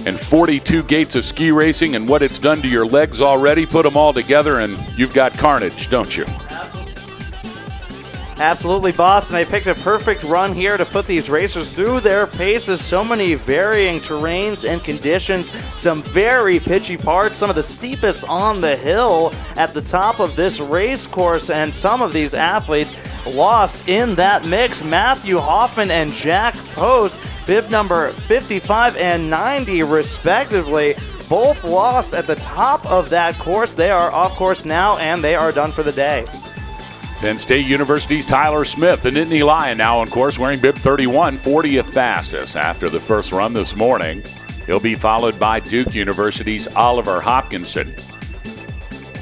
and 42 gates of ski racing and what it's done to your legs already, put them all together and you've got carnage, don't you? Absolutely, boss, and they picked a perfect run here to put these racers through their paces. So many varying terrains and conditions, some very pitchy parts, some of the steepest on the hill at the top of this race course, and some of these athletes lost in that mix. Matthew Hoffman and Jack Post, bib number 55 and 90 respectively, both lost at the top of that course. They are off course now, and they are done for the day. Penn State University's Tyler Smith, the Nittany Lion, now on course wearing bib 31, 40th fastest after the first run this morning. He'll be followed by Duke University's Oliver Hopkinson.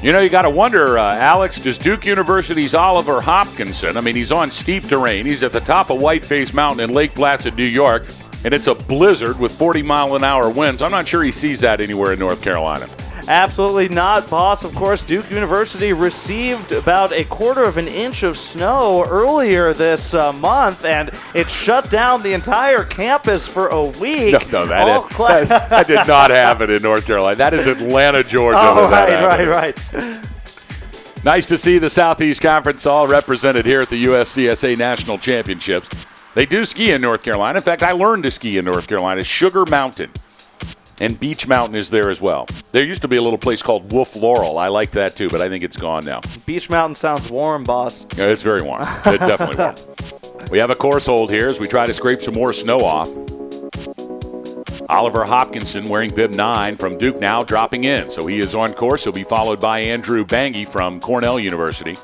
You know, you got to wonder, Alex, does Duke University's Oliver Hopkinson, I mean, he's on steep terrain. He's at the top of Whiteface Mountain in Lake Placid, New York, and it's a blizzard with 40-mile-an-hour winds. I'm not sure he sees that anywhere in North Carolina. Absolutely not, boss. Of course, Duke University received about a quarter of an inch of snow earlier this month, and it shut down the entire campus for a week. No, that did not happen in North Carolina. That is Atlanta, Georgia. Oh, right. Nice to see the Southeast Conference all represented here at the USCSA National Championships. They do ski in North Carolina. In fact, I learned to ski in North Carolina. Sugar Mountain. And Beach Mountain is there as well. There used to be a little place called Wolf Laurel. I like that too, but I think it's gone now. Beach Mountain sounds warm, boss. Yeah, it's very warm. It's definitely warm. We have a course hold here as we try to scrape some more snow off. Oliver Hopkinson wearing bib 9 from Duke now dropping in. So he is on course. He'll be followed by Andrew Bangy from Cornell University.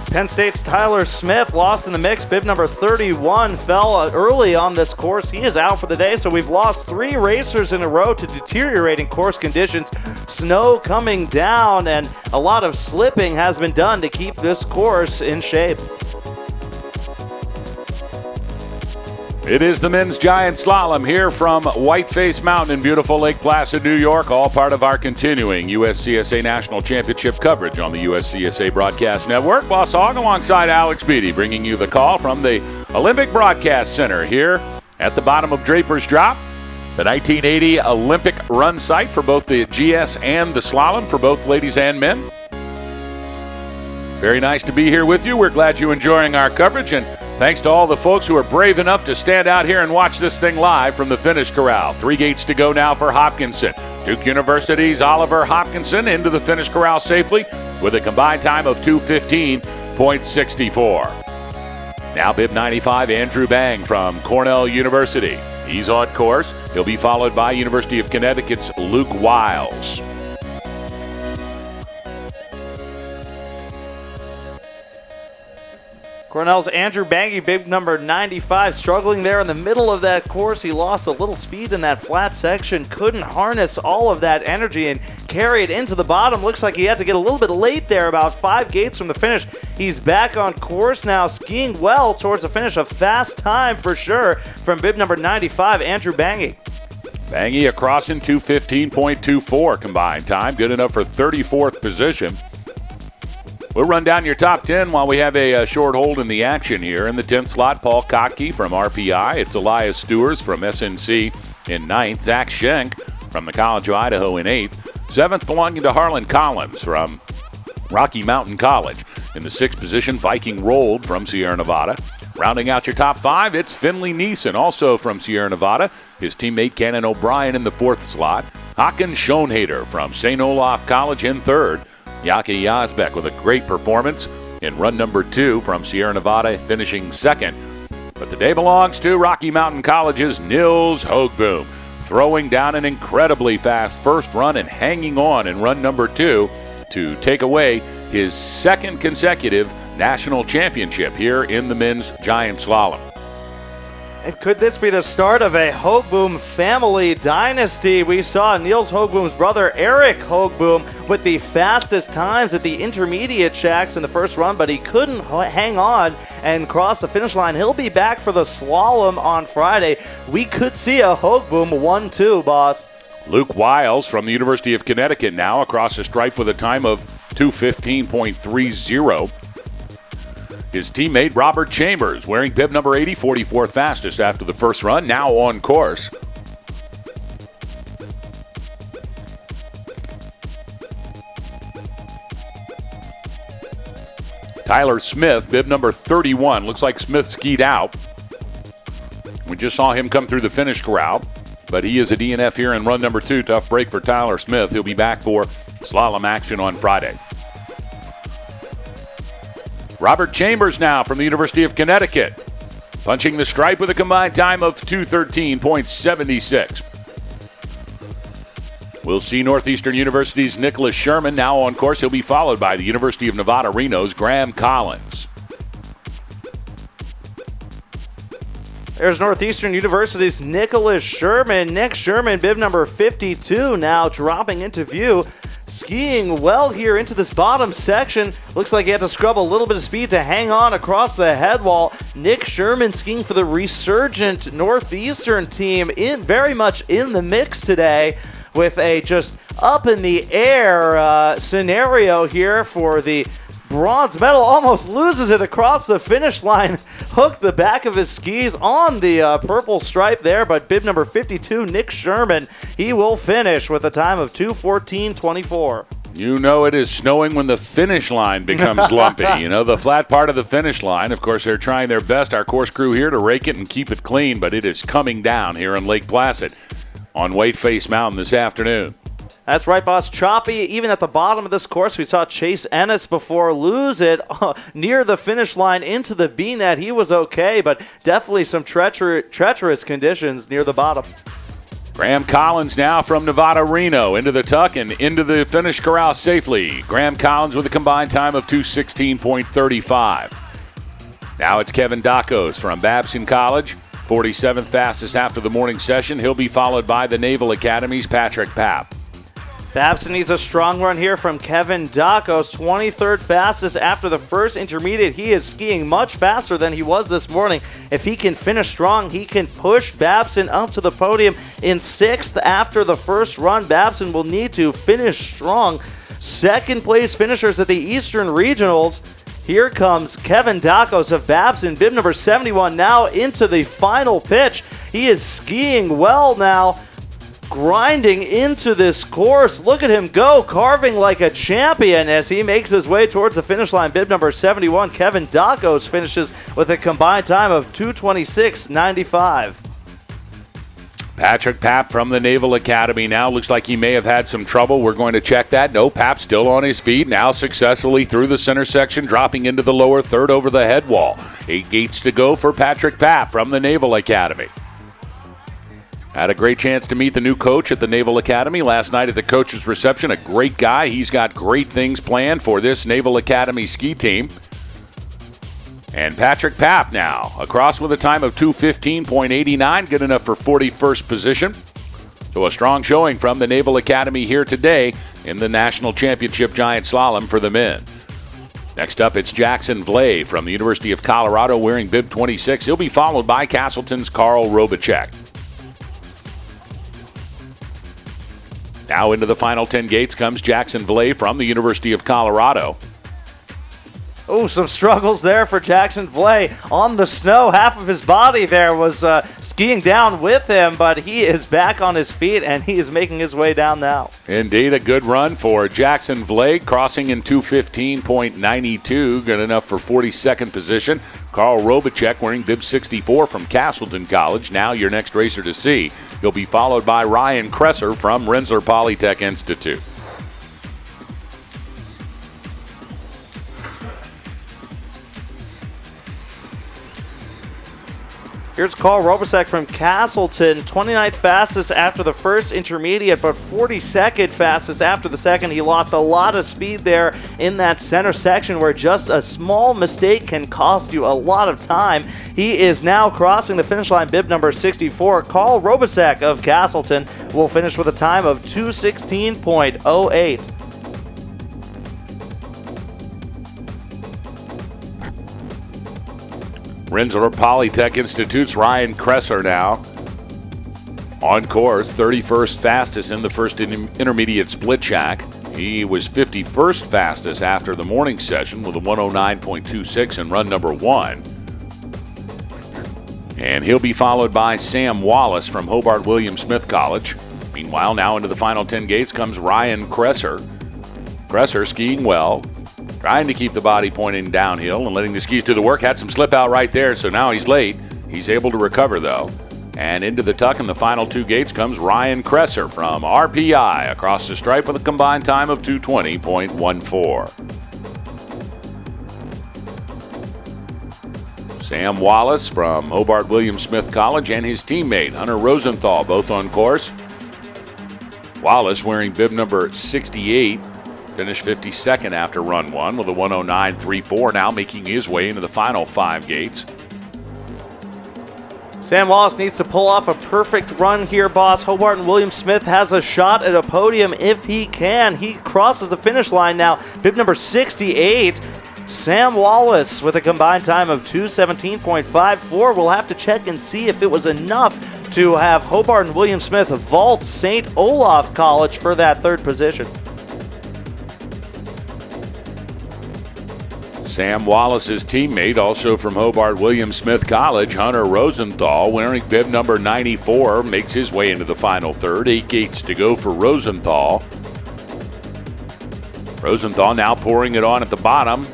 Penn State's Tyler Smith lost in the mix. Bib number 31 fell early on this course. He is out for the day, so we've lost 3 racers in a row to deteriorating course conditions. Snow coming down, and a lot of slipping has been done to keep this course in shape. It is the men's giant slalom here from Whiteface Mountain in beautiful Lake Placid, New York, all part of our continuing USCSA National Championship coverage on the USCSA Broadcast Network. Boss Hogg alongside Alex Beatty bringing you the call from the Olympic Broadcast Center here at the bottom of Draper's Drop, the 1980 Olympic run site for both the GS and the slalom for both ladies and men. Very nice to be here with you. We're glad you're enjoying our coverage, and thanks to all the folks who are brave enough to stand out here and watch this thing live from the finish corral. 3 gates to go now for Hopkinson. Duke University's Oliver Hopkinson into the finish corral safely with a combined time of 2:15.64. Now bib 95, Andrew Bang from Cornell University. He's on course. He'll be followed by University of Connecticut's Luke Wiles. Cornell's Andrew Bangy, bib number 95, struggling there in the middle of that course. He lost a little speed in that flat section, couldn't harness all of that energy and carry it into the bottom. Looks like he had to get a little bit late there, about 5 gates from the finish. He's back on course now, skiing well towards the finish. A fast time for sure from bib number 95, Andrew Bangy. Bangy across in 2:15.24 combined time, good enough for 34th position. We'll run down your top 10 while we have a short hold in the action here. In the 10th slot, Paul Kotke from RPI. It's Elias Stewars from SNC in 9th. Zach Schenk from the College of Idaho in 8th. 7th belonging to Harlan Collins from Rocky Mountain College. In the 6th position, Viking Rolled from Sierra Nevada. Rounding out your top 5, it's Finley Neeson, also from Sierra Nevada. His teammate Cannon O'Brien in the 4th slot. Hakan Schoenhader from St. Olaf College in 3rd. Yaki Yazbek with a great performance in run number 2 from Sierra Nevada, finishing 2nd. But the day belongs to Rocky Mountain College's Nils Hoogboom, throwing down an incredibly fast first run and hanging on in run number 2 to take away his 2nd consecutive national championship here in the men's giant slalom. And could this be the start of a Hoogboom family dynasty? We saw Niels Hoogboom's brother Eric Hoogboom with the fastest times at the intermediate shacks in the first run, but he couldn't hang on and cross the finish line. He'll be back for the slalom on Friday. We could see a Hoogboom 1-2, boss. Luke Wiles from the University of Connecticut now across the stripe with a time of 2:15.30. His teammate Robert Chambers, wearing bib number 80, 44th fastest after the first run, now on course. Tyler Smith, bib number 31. Looks like Smith skied out. We just saw him come through the finish corral, but he is a DNF here in run number 2. Tough break for Tyler Smith. He'll be back for slalom action on Friday. Robert Chambers now from the University of Connecticut, punching the stripe with a combined time of 2:13.76. We'll see Northeastern University's Nicholas Sherman now on course. He'll be followed by the University of Nevada, Reno's Graham Collins. There's Northeastern University's Nicholas Sherman. Nick Sherman, bib number 52, now dropping into view. Skiing well here into this bottom section. Looks like he had to scrub a little bit of speed to hang on across the head wall. Nick Sherman skiing for the resurgent Northeastern team, very much in the mix today, with a just up in the air scenario here for the bronze medal. Almost loses it across the finish line. Hooked the back of his skis on the purple stripe there, but bib number 52, Nick Sherman, he will finish with a time of 2:14.24. You know it is snowing when the finish line becomes lumpy. You know, the flat part of the finish line, of course, they're trying their best, our course crew here, to rake it and keep it clean, but it is coming down here in Lake Placid on Whiteface Mountain this afternoon. That's right, boss. Choppy. Even at the bottom of this course, we saw Chase Ennis before lose it near the finish line into the B-net. He was okay, but definitely some treacherous conditions near the bottom. Graham Collins now from Nevada, Reno, into the tuck and into the finish corral safely. Graham Collins with a combined time of 2:16.35. Now it's Kevin Dacos from Babson College, 47th fastest after the morning session. He'll be followed by the Naval Academy's Patrick Papp. Babson needs a strong run here from Kevin Dacos, 23rd fastest after the first intermediate. He is skiing much faster than he was this morning. If he can finish strong, he can push Babson up to the podium in 6th after the first run. Babson will need to finish strong. Second place finishers at the Eastern Regionals. Here comes Kevin Dacos of Babson, bib number 71, now into the final pitch. He is skiing well now, grinding into this course. Look at him go, carving like a champion as he makes his way towards the finish line. Bib number 71, Kevin Dacos, finishes with a combined time of 2:26.95. Patrick Papp from the Naval Academy now. Looks like he may have had some trouble. We're going to check that. No, Papp still on his feet, now successfully through the center section, dropping into the lower third over the head wall. 8 gates to go for Patrick Papp from the Naval Academy. Had a great chance to meet the new coach at the Naval Academy last night at the coach's reception. A great guy. He's got great things planned for this Naval Academy ski team. And Patrick Papp now across with a time of 2:15.89, good enough for 41st position. So a strong showing from the Naval Academy here today in the National Championship Giant Slalom for the men. Next up, it's Jackson Vlay from the University of Colorado wearing bib 26. He'll be followed by Castleton's Carl Robacek. Now into the final 10 gates comes Jackson Vlay from the University of Colorado. Oh, some struggles there for Jackson Vlay on the snow. Half of his body there was skiing down with him, but he is back on his feet, and he is making his way down now. Indeed, a good run for Jackson Vlay, crossing in 2:15.92, good enough for 42nd position. Carl Robacek wearing bib 64 from Castleton College, now your next racer to see. He'll be followed by Ryan Kresser from Rensselaer Polytech Institute. Here's Carl Robasek from Castleton, 29th fastest after the first intermediate, but 42nd fastest after the second. He lost a lot of speed there in that center section where just a small mistake can cost you a lot of time. He is now crossing the finish line, bib number 64. Carl Robasek of Castleton will finish with a time of 2:16.08. Rensselaer Polytech Institute's Ryan Kresser now on course, 31st fastest in the first intermediate split shack. He was 51st fastest after the morning session with a 109.26 in run number 1. And he'll be followed by Sam Wallace from Hobart William Smith College. Meanwhile, now into the final 10 gates comes Ryan Kresser. Kresser skiing well, trying to keep the body pointing downhill and letting the skis do the work. Had some slip out right there, so now he's late. He's able to recover, though. And into the tuck in the final 2 gates comes Ryan Kresser from RPI across the stripe with a combined time of 2:20.14. Sam Wallace from Hobart William Smith College and his teammate Hunter Rosenthal both on course. Wallace wearing bib number 68. Finished 52nd after run 1 with a 109.34, now making his way into the final 5 gates. Sam Wallace needs to pull off a perfect run here, boss. Hobart and William Smith has a shot at a podium if he can. He crosses the finish line now. Bib number 68, Sam Wallace with a combined time of 2:17.54. We'll have to check and see if it was enough to have Hobart and William Smith vault St. Olaf College for that 3rd position. Sam Wallace's teammate, also from Hobart William Smith College, Hunter Rosenthal, wearing bib number 94, makes his way into the final 3rd. 8 gates to go for Rosenthal. Rosenthal now pouring it on at the bottom.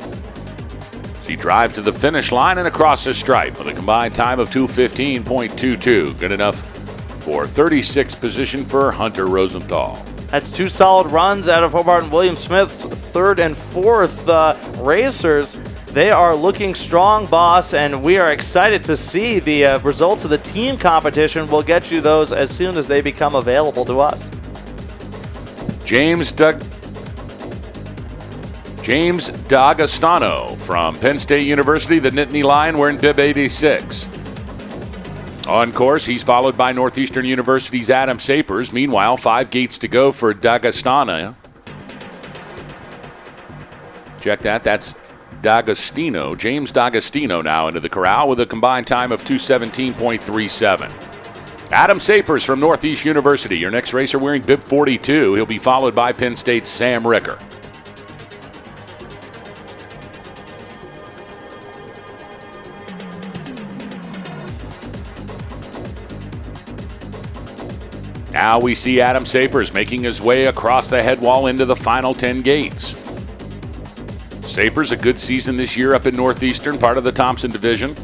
He drives to the finish line and across the stripe with a combined time of 2:15.22. Good enough for 36th position for Hunter Rosenthal. That's 2 solid runs out of Hobart and William Smith's 3rd and 4th racers. They are looking strong, boss, and we are excited to see the results of the team competition. We'll get you those as soon as they become available to us. James D'Agostino from Penn State University, the Nittany Lion, wearing bib 86. On course, he's followed by Northeastern University's Adam Sapers. Meanwhile, 5 gates to go for D'Agostino. Check that. That's D'Agostino. James D'Agostino now into the corral with a combined time of 2:17.37. Adam Sapers from Northeast University, your next racer wearing bib 42. He'll be followed by Penn State's Sam Ricker. Now we see Adam Sapers making his way across the head wall into the final 10 gates. Sapers, a good season this year up in Northeastern, part of the Thompson Division.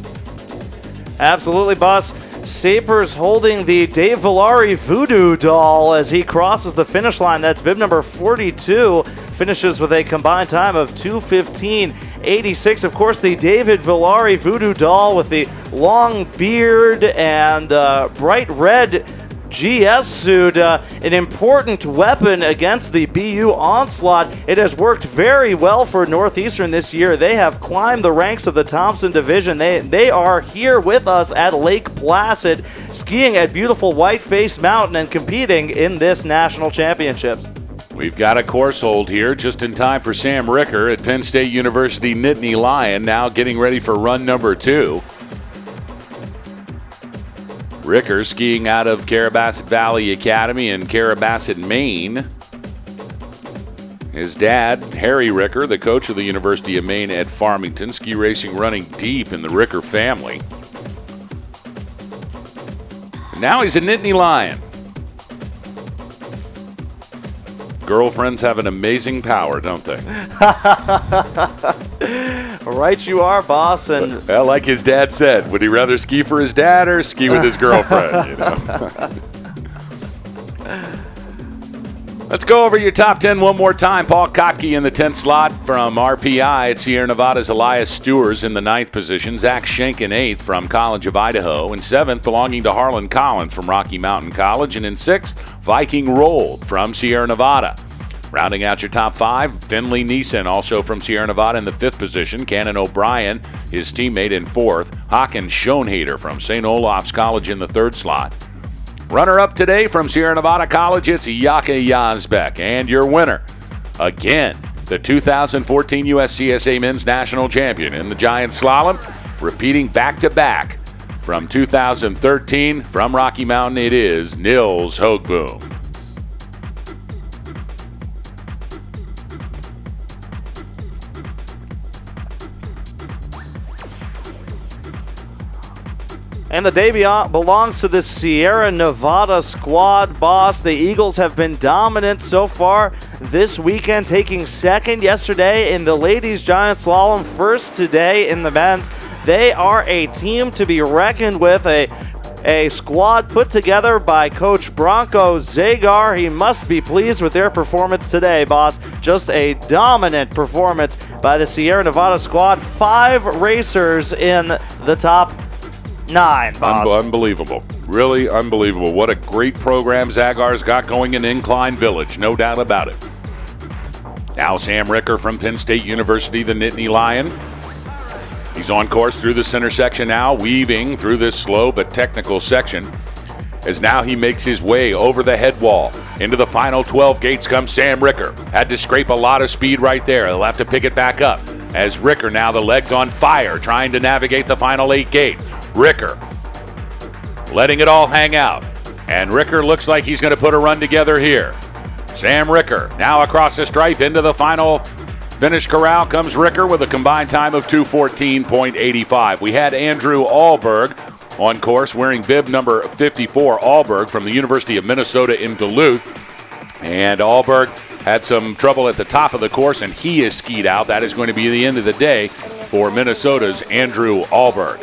Absolutely, boss. Sapers holding the Dave Villari voodoo doll as he crosses the finish line. That's bib number 42. Finishes with a combined time of 2:15.86. Of course, the David Villari voodoo doll with the long beard and bright red GS suit, an important weapon against the BU onslaught. It has worked very well for Northeastern this year. They have climbed the ranks of the Thompson Division. They are here with us at Lake Placid, skiing at beautiful Whiteface Mountain and competing in this national championships. We've got a course hold here just in time for Sam Ricker at Penn State University Nittany Lion, now getting ready for run number 2. Ricker skiing out of Carabasset Valley Academy in Carabasset, Maine. His dad, Harry Ricker, the coach of the University of Maine at Farmington, ski racing running deep in the Ricker family. And now he's a Nittany Lion. Girlfriends have an amazing power, don't they? Right you are, boss. And well, like his dad said, would he rather ski for his dad or ski with his girlfriend? You know. Let's go over your top 10 one more time. Paul Kopke in the 10th slot from RPI at Sierra Nevada's Elias Stewers in the 9th position. Zach Schenk in 8th from College of Idaho. In 7th, belonging to Harlan Collins from Rocky Mountain College. And in 6th, Viking Rolled from Sierra Nevada. Rounding out your top 5, Finley Neeson, also from Sierra Nevada in the 5th position. Cannon O'Brien, his teammate, in 4th. Hakan Schoenhader from St. Olaf's College in the 3rd slot. Runner-up today from Sierra Nevada College, it's Yaka Yazbek. And your winner, again, the 2014 USCSA Men's National Champion in the Giant Slalom, repeating back-to-back from 2013 from Rocky Mountain, it is Nils Hoogboom. And the day belongs to the Sierra Nevada squad, boss. The Eagles have been dominant so far this weekend, taking second yesterday in the ladies' giant slalom, first today in the men's. They are a team to be reckoned with, a squad put together by Coach Bronco Zagar. He must be pleased with their performance today, boss. Just a dominant performance by the Sierra Nevada squad. 5 racers in the top 9, boss. Unbelievable. Really unbelievable. What a great program Zagar's got going in Incline Village. No doubt about it. Now Sam Ricker from Penn State University, the Nittany Lion. He's on course through the center section now, weaving through this slow but technical section. As now he makes his way over the head wall. Into the final 12 gates comes Sam Ricker. Had to scrape a lot of speed right there. He'll have to pick it back up. As Ricker now, the legs on fire, trying to navigate the final 8 gate. Ricker letting it all hang out. And Ricker looks like he's going to put a run together here. Sam Ricker now across the stripe into the final finish corral comes Ricker with a combined time of 2:14.85. We had Andrew Allberg on course wearing bib number 54, Allberg from the University of Minnesota in Duluth. And Allberg had some trouble at the top of the course and he is skied out. That is going to be the end of the day for Minnesota's Andrew Allberg.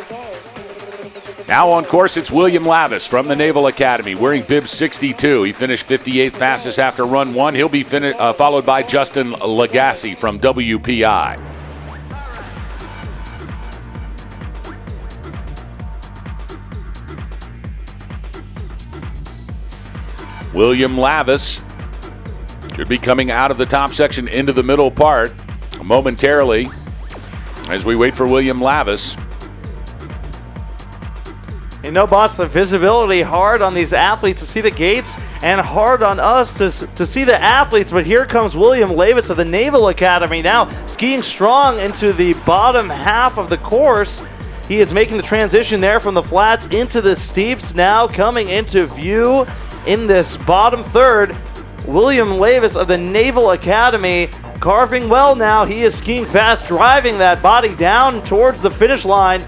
Now on course, it's William Lavis from the Naval Academy wearing bib 62. He finished 58th fastest after run 1. He'll be followed by Justin Lagasse from WPI. William Lavis should be coming out of the top section into the middle part momentarily as we wait for William Lavis. You know, boss, the visibility hard on these athletes to see the gates and hard on us to see the athletes. But here comes William Lavis of the Naval Academy now skiing strong into the bottom half of the course. He is making the transition there from the flats into the steeps, now coming into view in this bottom third. William Lavis of the Naval Academy carving well now. He is skiing fast, driving that body down towards the finish line.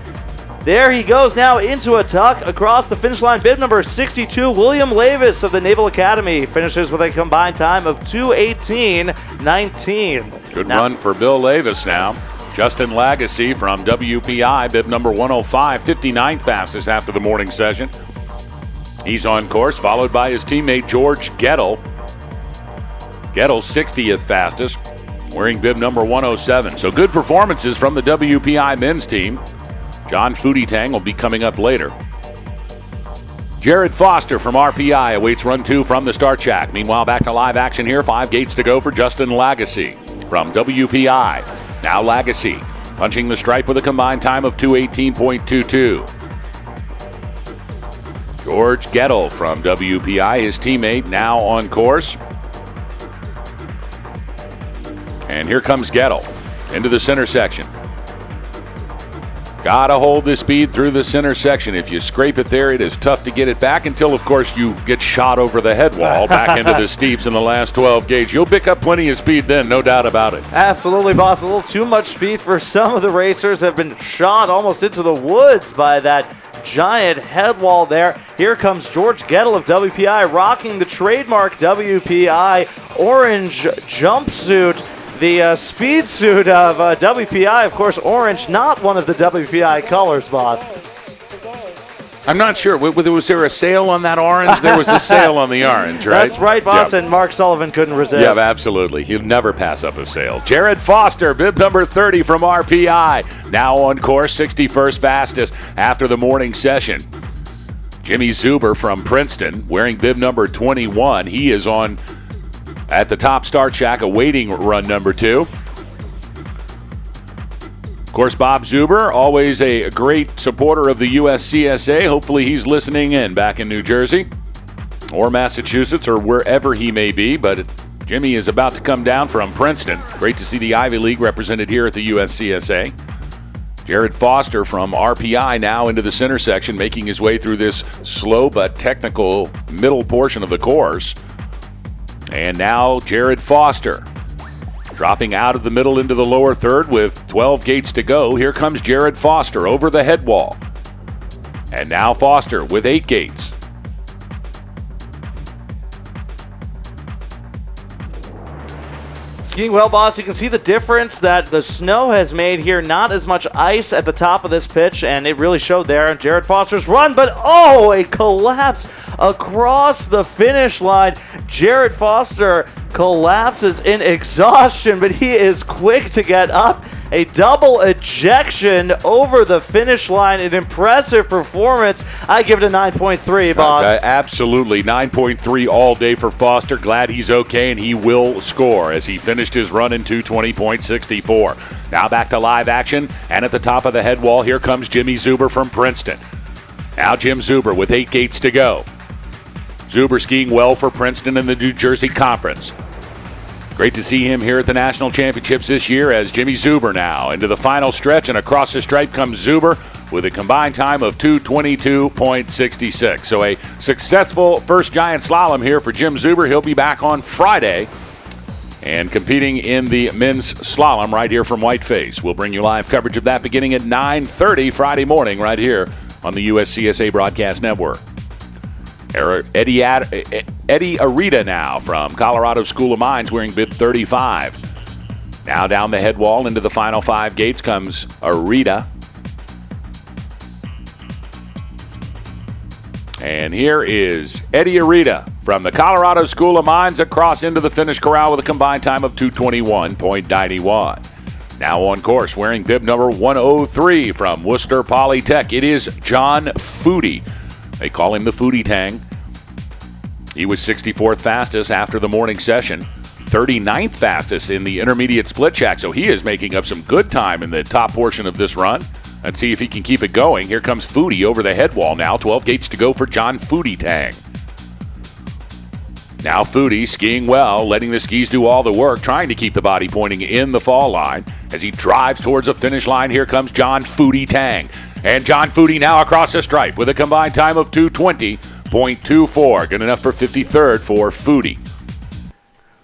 There he goes now into a tuck across the finish line. Bib number 62, William Lavis of the Naval Academy finishes with a combined time of 2:18.19. Good run for Bill Lavis now. Justin Lagasse from WPI, bib number 105, 59th fastest after the morning session. He's on course, followed by his teammate George Gettle. Gettle 60th fastest, wearing bib number 107. So good performances from the WPI men's team. John Foodie-Tang will be coming up later. Jared Foster from RPI awaits run 2 from the start shack. Meanwhile, back to live action here. 5 gates to go for Justin Lagasse from WPI. Now Lagasse punching the stripe with a combined time of 2:18.22. George Gettle from WPI, his teammate, now on course. And here comes Gettle into the center section. Gotta hold the speed through the center section. If you scrape it there, it is tough to get it back until, of course, you get shot over the head wall back into the steeps in the last 12 gates. You'll pick up plenty of speed then, no doubt about it. Absolutely, boss. A little too much speed for some of the racers. Have been shot almost into the woods by that giant head wall there. Here comes George Gettle of WPI rocking the trademark WPI orange jumpsuit. The speed suit of WPI, of course, orange, not one of the WPI colors, boss. I'm not sure. Was there a sale on that orange? There was a sale on the orange, right? That's right, boss, Yeah. and Mark Sullivan couldn't resist. Yeah, absolutely. He'll never pass up a sale. Jared Foster, bib number 30 from RPI. Now on course, 61st fastest after the morning session. Jimmy Zuber from Princeton, wearing bib number 21. He is on at the top start shack awaiting run number 2. Of course, Bob Zuber, always a great supporter of the USCSA. Hopefully he's listening in back in New Jersey or Massachusetts or wherever he may be. But Jimmy is about to come down from Princeton. Great to see the Ivy League represented here at the USCSA. Jared Foster from RPI now into the center section, making his way through this slow but technical middle portion of the course. And now Jared Foster dropping out of the middle into the lower third with 12 gates to go. Here comes Jared Foster over the head wall. And now Foster with 8 gates. Skiing well, boss. You can see the difference that the snow has made here. Not as much ice at the top of this pitch, and it really showed there. Jared Foster's run, but a collapse across the finish line. Jared Foster collapses in exhaustion, but he is quick to get up. A double ejection over the finish line. An impressive performance. I give it a 9.3, boss. Absolutely. 9.3 all day for Foster. Glad he's okay, and he will score as he finished his run in 2:20.64. Now back to live action, and at the top of the head wall, here comes Jimmy Zuber from Princeton. Now Jim Zuber with 8 gates to go. Zuber skiing well for Princeton in the New Jersey Conference. Great to see him here at the National Championships this year as Jimmy Zuber now into the final stretch, and across the stripe comes Zuber with a combined time of 2:22.66. So a successful first giant slalom here for Jim Zuber. He'll be back on Friday and competing in the men's slalom right here from Whiteface. We'll bring you live coverage of that beginning at 9:30 Friday morning right here on the USCSA Broadcast Network. Eddie Arita now from Colorado School of Mines wearing bib 35. Now down the head wall into the final 5 gates comes Arita. And here is Eddie Arita from the Colorado School of Mines across into the finish corral with a combined time of 2:21.91. Now on course wearing bib number 103 from Worcester Polytech. It is John Foodie. They call him the Foodie Tang. He was 64th fastest after the morning session, 39th fastest in the intermediate split shack, so he is making up some good time in the top portion of this run. Let's see if he can keep it going. Here comes Foodie over the head wall now. 12 gates to go for John Foodie Tang. Now Foodie skiing well, letting the skis do all the work, trying to keep the body pointing in the fall line. As he drives towards the finish line, here comes John Foodie Tang. And John Foodie now across the stripe with a combined time of 2:20.24. Good enough for 53rd for Foodie.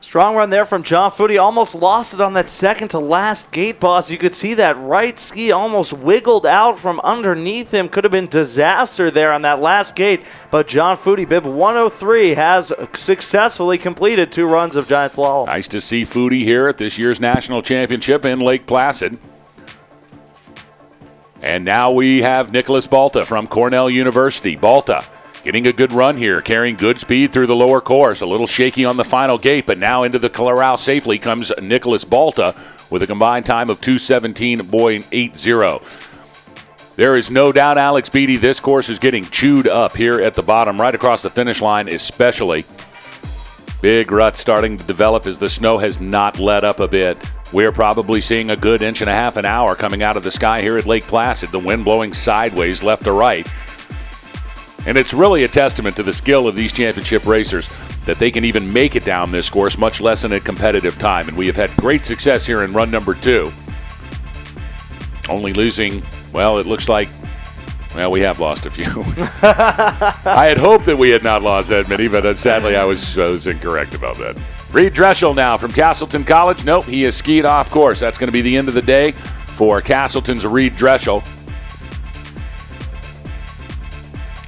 Strong run there from John Foodie. Almost lost it on that second to last gate, boss. You could see that right ski almost wiggled out from underneath him. Could have been disaster there on that last gate. But John Foodie, bib 103, has successfully completed 2 runs of Giant Slalom. Nice to see Foodie here at this year's National Championship in Lake Placid. And now we have Nicholas Balta from Cornell University. Balta getting a good run here, carrying good speed through the lower course. A little shaky on the final gate, but now into the corral safely comes Nicholas Balta with a combined time of 2:17.80. There is no doubt, Alex Beatty, this course is getting chewed up here at the bottom, right across the finish line especially. Big ruts starting to develop as the snow has not let up a bit. We're probably seeing a good 1.5 an hour coming out of the sky here at Lake Placid. The wind blowing sideways left to right. And it's really a testament to the skill of these championship racers that they can even make it down this course, much less in a competitive time. And we have had great success here in run number 2. Only losing, well, it looks like, well, we have lost a few. I had hoped that we had not lost that many, but sadly I was incorrect about that. Reed Dreschel now from Castleton College. Nope, he is skied off course. That's going to be the end of the day for Castleton's Reed Dreschel.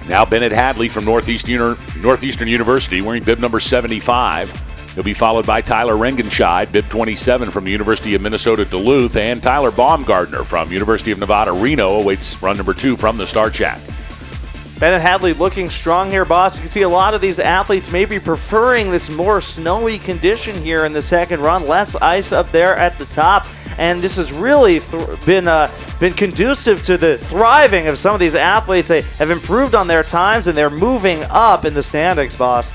Now Bennett Hadley from Northeastern University wearing bib number 75. He'll be followed by Tyler Rengenscheid, bib 27 from the University of Minnesota Duluth, and Tyler Baumgartner from University of Nevada Reno awaits run number 2 from the start shack. Bennett Hadley looking strong here, boss. You can see a lot of these athletes maybe preferring this more snowy condition here in the second run. Less ice up there at the top. And this has really been conducive to the thriving of some of these athletes. They have improved on their times, and they're moving up in the standings, boss.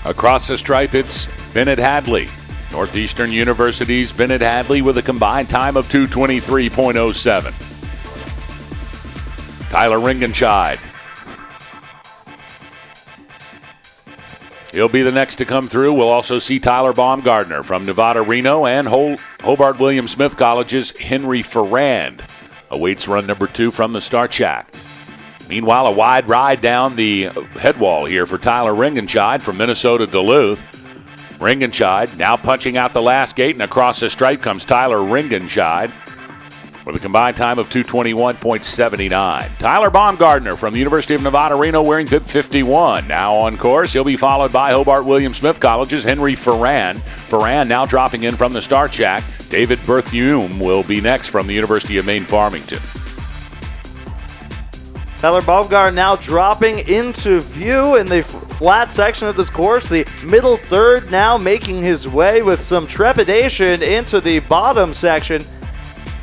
Across the stripe, it's Bennett Hadley. Northeastern University's Bennett Hadley with a combined time of 2:23.07. Tyler Ringenscheid. He'll be the next to come through. We'll also see Tyler Baumgartner from Nevada Reno, and Hobart William Smith College's Henry Ferrand awaits run number 2 from the start shack. Meanwhile, a wide ride down the head wall here for Tyler Ringenscheid from Minnesota Duluth. Ringenscheid now punching out the last gate, and across the stripe comes Tyler Ringenscheid with a combined time of 2:21.79. Tyler Baumgartner from the University of Nevada, Reno, wearing bib 51. Now on course, he'll be followed by Hobart William Smith College's Henry Ferrand. Ferrand now dropping in from the start shack. David Berthiaume will be next from the University of Maine Farmington. Tyler Baumgartner now dropping into view in the flat section of this course. The middle third now making his way with some trepidation into the bottom section.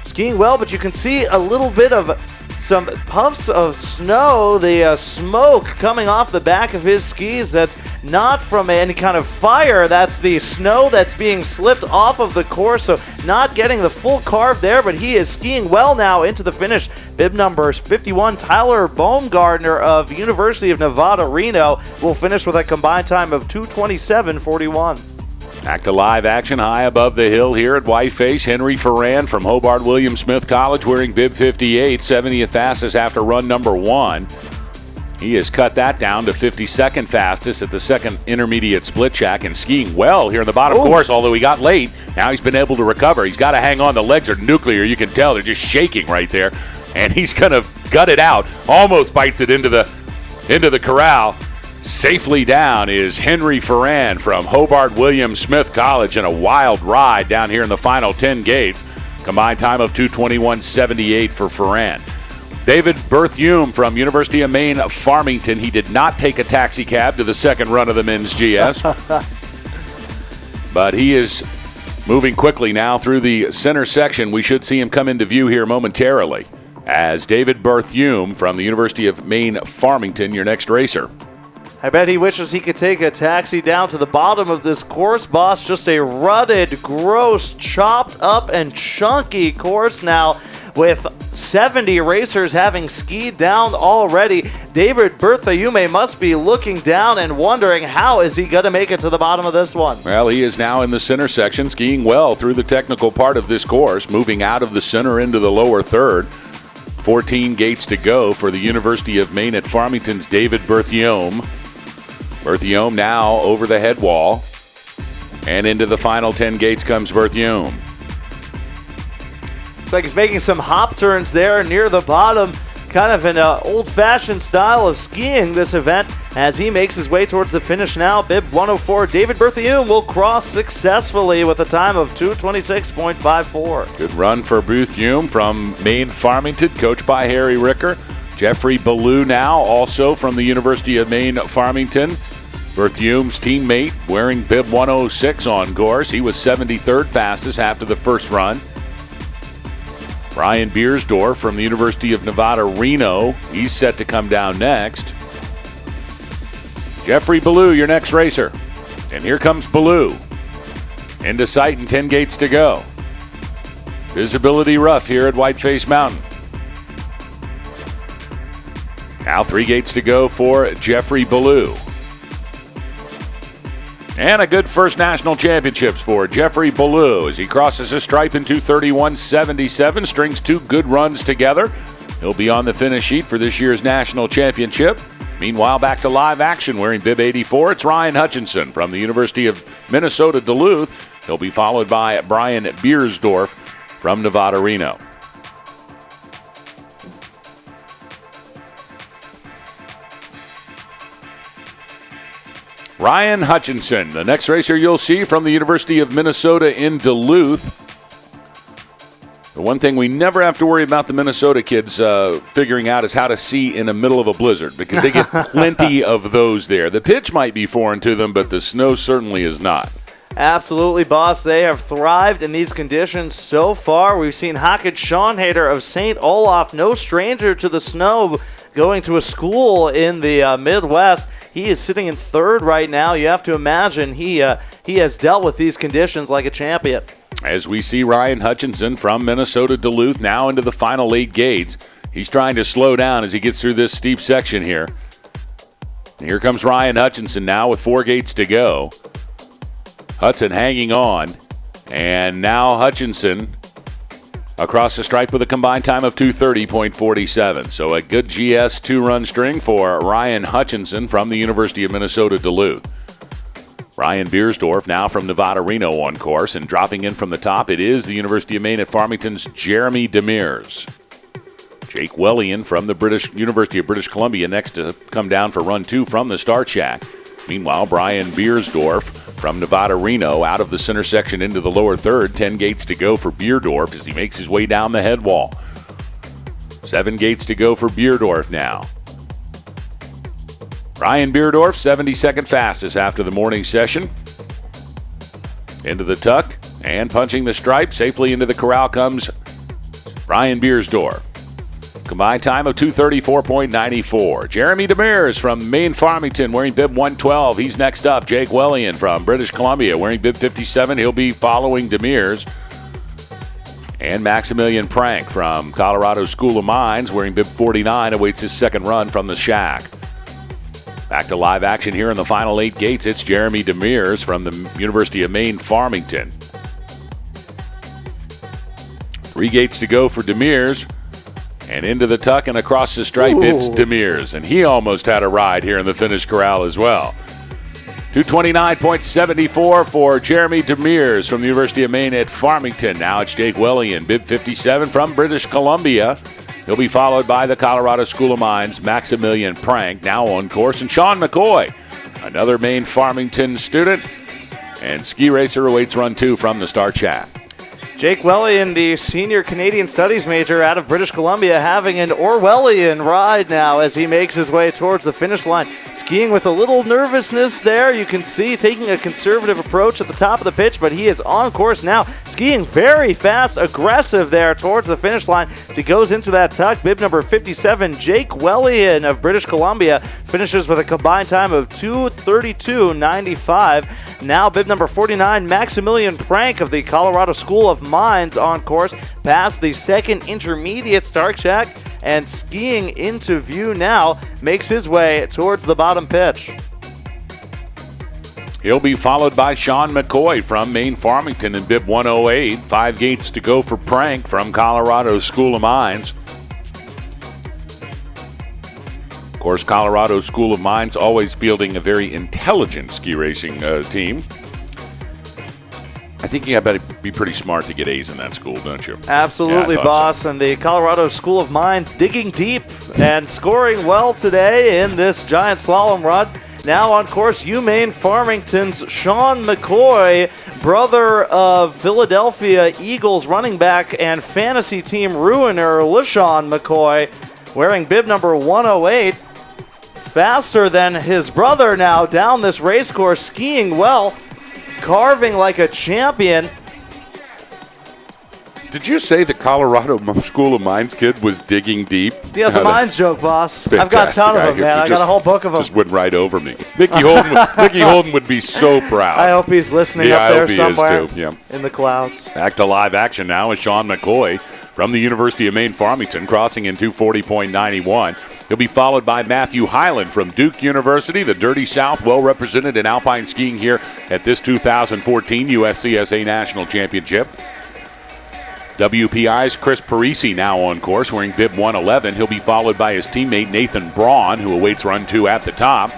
Skiing well, but you can see a little bit of some puffs of snow, the smoke coming off the back of his skis. That's not from any kind of fire. That's the snow that's being slipped off of the course, so not getting the full carve there, but he is skiing well now into the finish. Bib numbers 51, Tyler Baumgartner of University of Nevada, Reno will finish with a combined time of 2:27.41. Back to live action high above the hill here at Whiteface. Henry Ferrand from Hobart William Smith College wearing bib 58, 70th fastest after run number 1. He has cut that down to 52nd fastest at the second intermediate split shack, and skiing well here in the bottom course, although he got late. Now he's been able to recover. He's got to hang on. The legs are nuclear. You can tell they're just shaking right there, and he's going to gut it out. Almost bites it into the corral. Safely down is Henry Ferrand from Hobart William Smith College in a wild ride down here in the final 10 gates. Combined time of 2:21.78 for Ferrand. David Berthiaume from University of Maine Farmington. He did not take a taxi cab to the second run of the men's GS. But he is moving quickly now through the center section. We should see him come into view here momentarily as David Berthiaume from the University of Maine Farmington, your next racer. I bet he wishes he could take a taxi down to the bottom of this course, boss. Just a rutted, gross, chopped up and chunky course now with 70 racers having skied down already. David Berthiaume must be looking down and wondering how is he going to make it to the bottom of this one. Well, he is now in the center section, skiing well through the technical part of this course, moving out of the center into the lower third. 14 gates to go for the University of Maine at Farmington's David Berthiaume. Berthiaume now over the head wall, and into the final 10 gates comes Berthiaume. Looks like he's making some hop turns there near the bottom, kind of an old-fashioned style of skiing this event as he makes his way towards the finish now. Bib 104, David Berthiaume will cross successfully with a time of 2:26.54. Good run for Berthiaume from Maine Farmington, coached by Harry Ricker. Jeffrey Ballou now also from the University of Maine Farmington. Berthiaume's teammate wearing bib 106 on course. He was 73rd fastest after the first run. Brian Beersdorf from the University of Nevada, Reno. He's set to come down next. Jeffrey Ballou, your next racer. And here comes Ballou. Into sight and 10 gates to go. Visibility rough here at Whiteface Mountain. Now 3 gates to go for Jeffrey Ballou. And a good first national championships for Jeffrey Ballou as he crosses his stripe in 2:31.77, strings 2 good runs together. He'll be on the finish sheet for this year's national championship. Meanwhile, back to live action wearing bib 84. It's Ryan Hutchinson from the University of Minnesota Duluth. He'll be followed by Brian Beersdorf from Nevada Reno. Ryan Hutchinson, the next racer you'll see from the University of Minnesota in Duluth. The one thing we never have to worry about the Minnesota kids figuring out is how to see in the middle of a blizzard, because they get plenty of those there. The pitch might be foreign to them, but the snow certainly is not. Absolutely, boss. They have thrived in these conditions so far. We've seen Hackett Schonhader of St. Olaf, no stranger to the snow, going to a school in the Midwest. He is sitting in third right now. You have to imagine he has dealt with these conditions like a champion. As we see Ryan Hutchinson from Minnesota Duluth now into the final 8 gates. He's trying to slow down as he gets through this steep section here. And here comes Ryan Hutchinson now with 4 gates to go. Hudson hanging on. And now Hutchinson across the stripe with a combined time of 2:30.47. So a good GS 2-run string for Ryan Hutchinson from the University of Minnesota Duluth. Ryan Beersdorf now from Nevada Reno on course, and dropping in from the top, it is the University of Maine at Farmington's Jeremy Demers. Jake Wellian from the University of British Columbia next to come down for run 2 from the start shack. Meanwhile, Brian Beersdorf from Nevada Reno out of the center section into the lower third. 10 gates to go for Beerdorf as he makes his way down the head wall. 7 gates to go for Beerdorf now. Ryan Beerdorf, 72nd fastest after the morning session. Into the tuck and punching the stripe. Safely into the corral comes Ryan Beersdorf. Combined time of 2:34.94. Jeremy Demers from Maine Farmington wearing bib 112. He's next up. Jake Wellian from British Columbia wearing bib 57. He'll be following Demers. And Maximilian Prank from Colorado School of Mines wearing bib 49 awaits his second run from the shack. Back to live action here in the final 8 gates. It's Jeremy Demers from the University of Maine Farmington. 3 gates to go for Demers. And into the tuck and across the stripe, it's Demers. And he almost had a ride here in the finish corral as well. 2:29.74 for Jeremy Demers from the University of Maine at Farmington. Now it's Jake Wellian, bib 57 from British Columbia. He'll be followed by the Colorado School of Mines, Maximilian Prank, now on course. And Sean McCoy, another Maine Farmington student. And ski racer awaits run 2 from the start shack. Jake Wellian, the senior Canadian Studies major out of British Columbia, having an Orwellian ride now as he makes his way towards the finish line. Skiing with a little nervousness there. You can see taking a conservative approach at the top of the pitch, but he is on course now. Skiing very fast, aggressive there towards the finish line as he goes into that tuck. Bib number 57, Jake Wellian of British Columbia, finishes with a combined time of 2:32.95. Now bib number 49, Maximilian Prank of the Colorado School of Mines on course past the second intermediate start shack, and skiing into view now makes his way towards the bottom pitch. He'll be followed by Sean McCoy from Maine Farmington in bib 108. 5 gates to go for Prank from Colorado School of Mines. Of course, Colorado School of Mines always fielding a very intelligent ski racing team. I think you got to be pretty smart to get A's in that school, don't you? Absolutely, yeah, boss. So. And the Colorado School of Mines digging deep and scoring well today in this giant slalom run. Now on course, UMaine Farmington's Sean McCoy, brother of Philadelphia Eagles running back and fantasy team ruiner LaShawn McCoy, wearing bib number 108. Faster than his brother now down this race course, skiing well, carving like a champion. Did you say the Colorado School of Mines kid was digging deep? Yeah, it's a mines joke, boss. Fantastic. I've got a ton of them, man. I got a whole book of them. Just went right over me. Mickey Holden would be so proud. I hope he's listening up there somewhere I hope he is too. in the clouds. Back to live action now is Sean McCoy from the University of Maine Farmington, crossing in 2:40.91. He'll be followed by Matthew Hyland from Duke University, the Dirty South, well represented in alpine skiing here at this 2014 USCSA National Championship. WPI's Chris Parisi now on course, wearing bib 111. He'll be followed by his teammate Nathan Braun, who awaits run 2 at the top.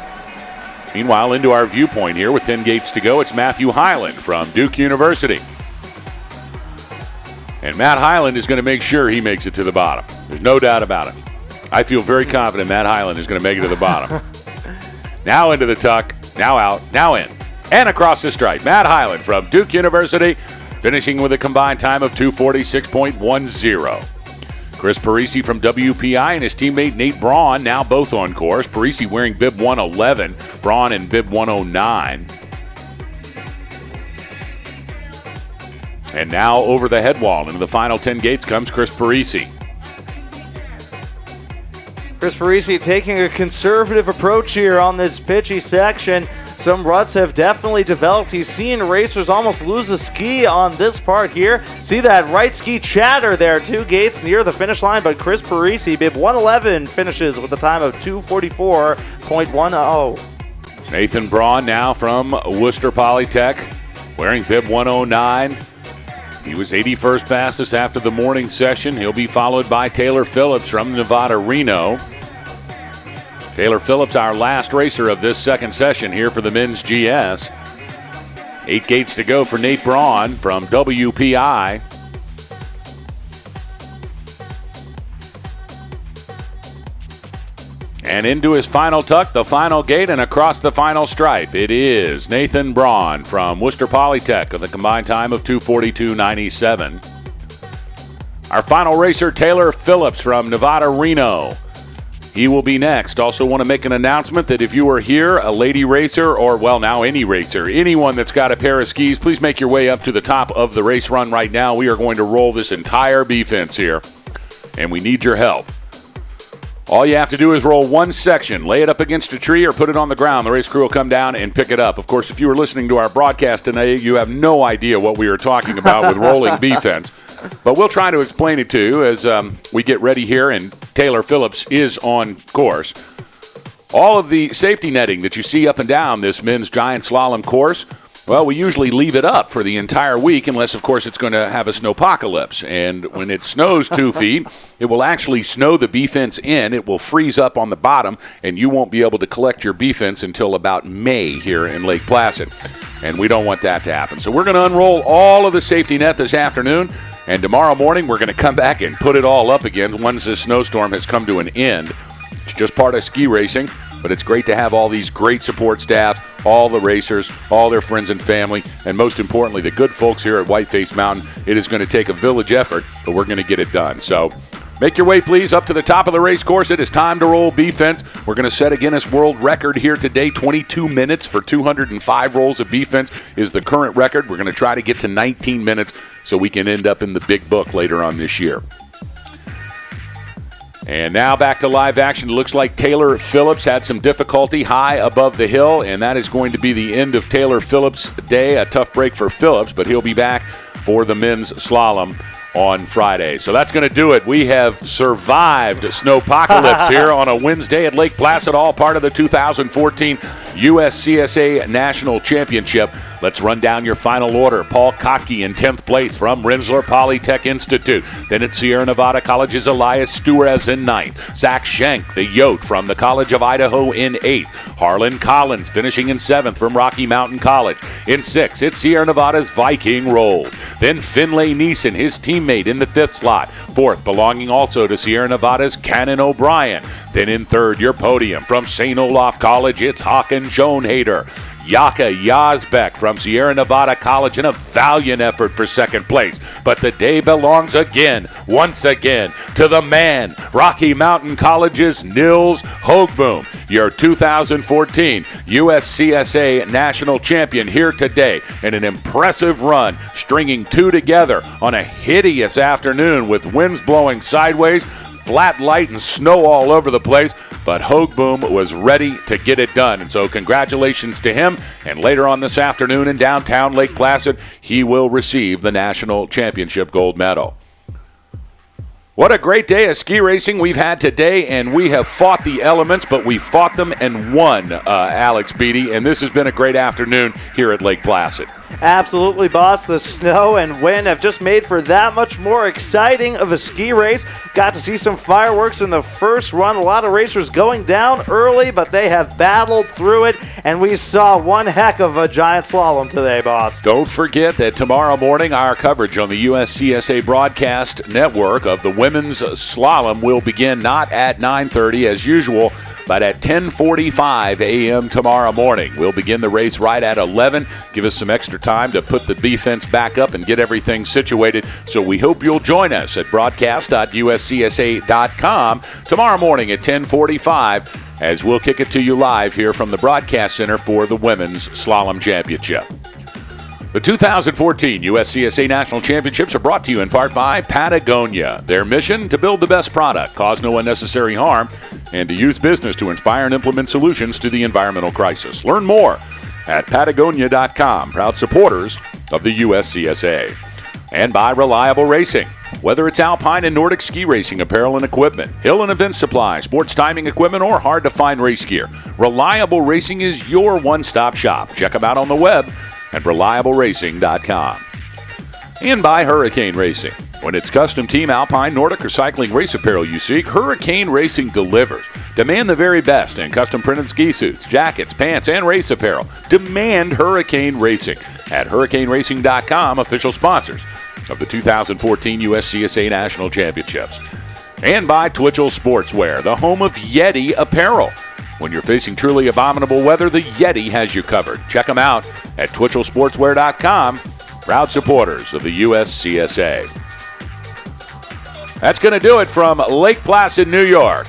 Meanwhile, into our viewpoint here with 10 gates to go, it's Matthew Hyland from Duke University. And Matt Hyland is going to make sure he makes it to the bottom. There's no doubt about it. I feel very confident Matt Hyland is going to make it to the bottom. Now into the tuck, now out, now in. And across the stripe, Matt Hyland from Duke University finishing with a combined time of 2:46.10. Chris Parisi from WPI and his teammate Nate Braun now both on course. Parisi wearing bib 111, Braun in bib 109. And now over the head wall into the final 10 gates comes Chris Parisi. Chris Parisi taking a conservative approach here on this pitchy section. Some ruts have definitely developed. He's seen racers almost lose a ski on this part here. See that right ski chatter there. 2 gates near the finish line, but Chris Parisi, bib 111, finishes with a time of 2:44.10. Nathan Braun now from Worcester Polytech, wearing bib 109. He was 81st fastest after the morning session. He'll be followed by Taylor Phillips from Nevada Reno. Taylor Phillips, our last racer of this second session here for the men's GS. 8 gates to go for Nate Braun from WPI. And into his final tuck, the final gate, and across the final stripe, it is Nathan Braun from Worcester Polytech with a combined time of 2:42.97. Our final racer, Taylor Phillips from Nevada Reno. He will be next. Also want to make an announcement that if you are here, a lady racer, or, well, now any racer, anyone that's got a pair of skis, please make your way up to the top of the race run right now. We are going to roll this entire B-fence here, and we need your help. All you have to do is roll one section, lay it up against a tree or put it on the ground. The race crew will come down and pick it up. Of course, if you were listening to our broadcast today, you have no idea what we were talking about with rolling B-fence. But we'll try to explain it to you as we get ready here, and Taylor Phillips is on course. All of the safety netting that you see up and down this men's giant slalom course, well, we usually leave it up for the entire week unless, of course, it's going to have a snowpocalypse. And when it snows 2 feet, it will actually snow the B-fence in. It will freeze up on the bottom, and you won't be able to collect your B-fence until about May here in Lake Placid. And we don't want that to happen. So we're going to unroll all of the safety net this afternoon. And tomorrow morning, we're going to come back and put it all up again once this snowstorm has come to an end. It's just part of ski racing, but it's great to have all these great support staff, all the racers, all their friends and family, and most importantly, the good folks here at Whiteface Mountain. It is going to take a village effort, but we're going to get it done. So make your way, please, up to the top of the race course. It is time to roll B-fence. We're going to set a Guinness World Record here today. 22 minutes for 205 rolls of B-fence is the current record. We're going to try to get to 19 minutes so we can end up in the big book later on this year. And now back to live action. It looks like Taylor Phillips had some difficulty high above the hill, and that is going to be the end of Taylor Phillips' day. A tough break for Phillips, but he'll be back for the men's slalom on Friday. So that's going to do it. We have survived snowpocalypse here on a Wednesday at Lake Placid, all part of the 2014 USCSA National Championship. Let's run down your final order. Paul Kotke in 10th place from Rensselaer Polytech Institute. Then at Sierra Nevada College's Elias Stuarez in 9th. Zach Schenk, the Yote from the College of Idaho in 8th. Harlan Collins finishing in 7th from Rocky Mountain College. In 6th, it's Sierra Nevada's Viking Rolled. Then Finlay Neeson, his teammate, in the 5th slot. 4th, belonging also to Sierra Nevada's Cannon O'Brien. Then in 3rd, your podium from St. Olaf College, it's Håkan Schoenhader. Yaka Yazbek from Sierra Nevada College in a valiant effort for 2nd place. But the day belongs again, once again, to the man, Rocky Mountain College's Nils Hogboom, your 2014 USCSA National Champion here today in an impressive run, stringing 2 together on a hideous afternoon with winds blowing sideways, flat light and snow all over the place, but Hogboom was ready to get it done. And so congratulations to him. And later on this afternoon in downtown Lake Placid, he will receive the National Championship gold medal. What a great day of ski racing we've had today, and we have fought the elements, but we fought them and won, Alex Beatty, and this has been a great afternoon here at Lake Placid. Absolutely, boss. The snow and wind have just made for that much more exciting of a ski race. Got to see some fireworks in the first run. A lot of racers going down early, but they have battled through it, and we saw one heck of a giant slalom today, boss. Don't forget that tomorrow morning our coverage on the USCSA Broadcast Network of the women's slalom will begin not at 9:30 as usual, but at 10:45 a.m. tomorrow morning. We'll begin the race right at 11. Give us some extra time to put the defense back up and get everything situated. So we hope you'll join us at broadcast.uscsa.com tomorrow morning at 10:45 as we'll kick it to you live here from the Broadcast Center for the Women's Slalom Championship. The 2014 USCSA National Championships are brought to you in part by Patagonia. Their mission, to build the best product, cause no unnecessary harm, and to use business to inspire and implement solutions to the environmental crisis. Learn more at Patagonia.com, proud supporters of the USCSA. And by Reliable Racing. Whether it's alpine and Nordic ski racing apparel and equipment, hill and event supply, sports timing equipment, or hard-to-find race gear, Reliable Racing is your one-stop shop. Check them out on the web at ReliableRacing.com. And by Hurricane Racing. When it's custom team, alpine, Nordic, or cycling race apparel you seek, Hurricane Racing delivers. Demand the very best in custom printed ski suits, jackets, pants, and race apparel. Demand Hurricane Racing at HurricaneRacing.com, official sponsors of the 2014 USCSA National Championships. And by Twitchell Sportswear, the home of Yeti apparel. When you're facing truly abominable weather, the Yeti has you covered. Check them out at TwitchellSportswear.com, proud supporters of the USCSA. That's going to do it from Lake Placid, New York,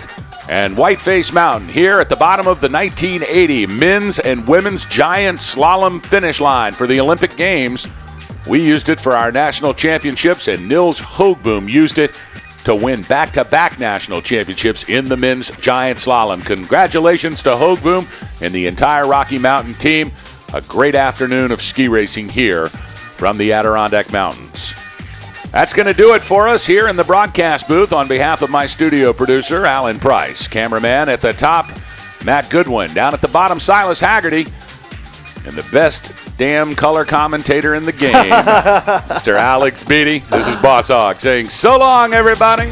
and Whiteface Mountain here at the bottom of the 1980 men's and women's giant slalom finish line for the Olympic Games. We used it for our national championships, and Nils Hoogboom used it to win back-to-back national championships in the men's giant slalom. Congratulations to Hoogboom and the entire Rocky Mountain team. A great afternoon of ski racing here from the Adirondack Mountains. That's going to do it for us here in the broadcast booth. On behalf of my studio producer, Alan Price, cameraman at the top, Matt Goodwin, down at the bottom, Silas Haggerty, and the best damn color commentator in the game, Mr. Alex Beatty. This is Boss Hog saying so long, everybody.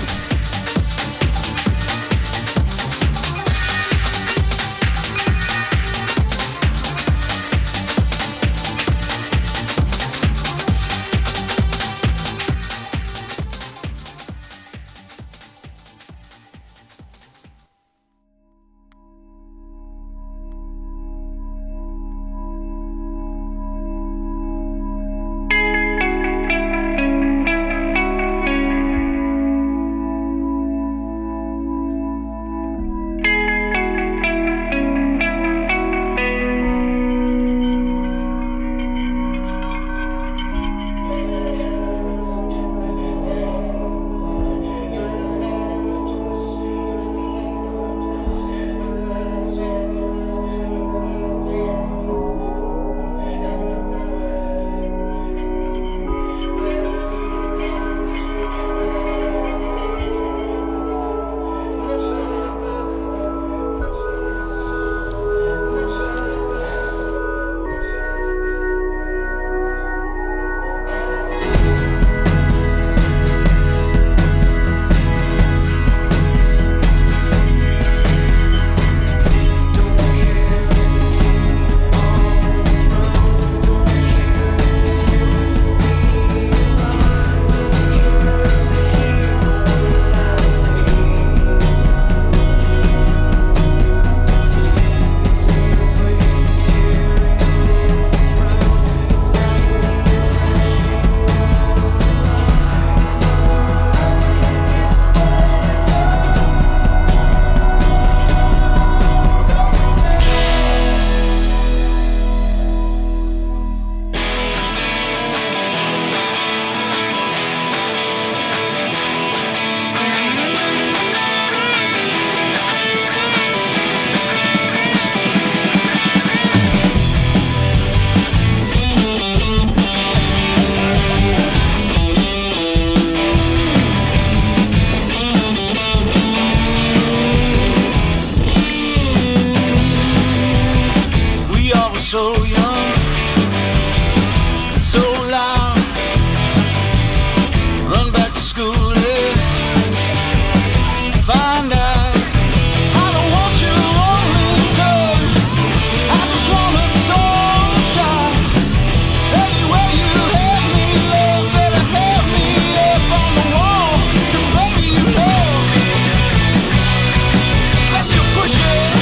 Push it.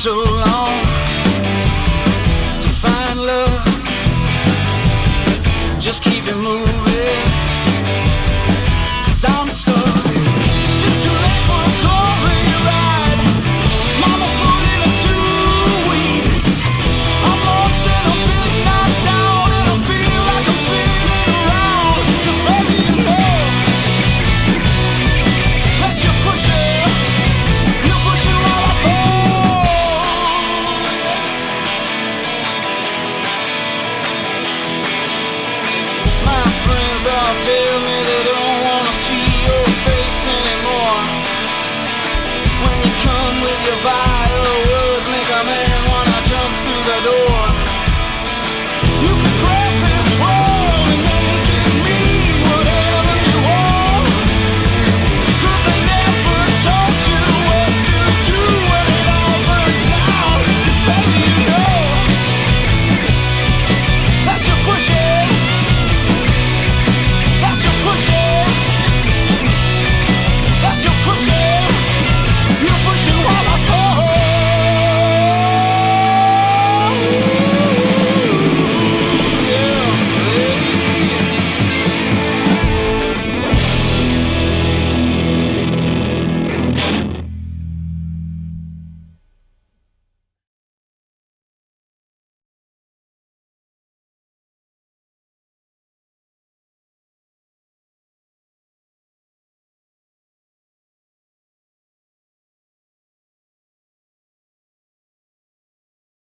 so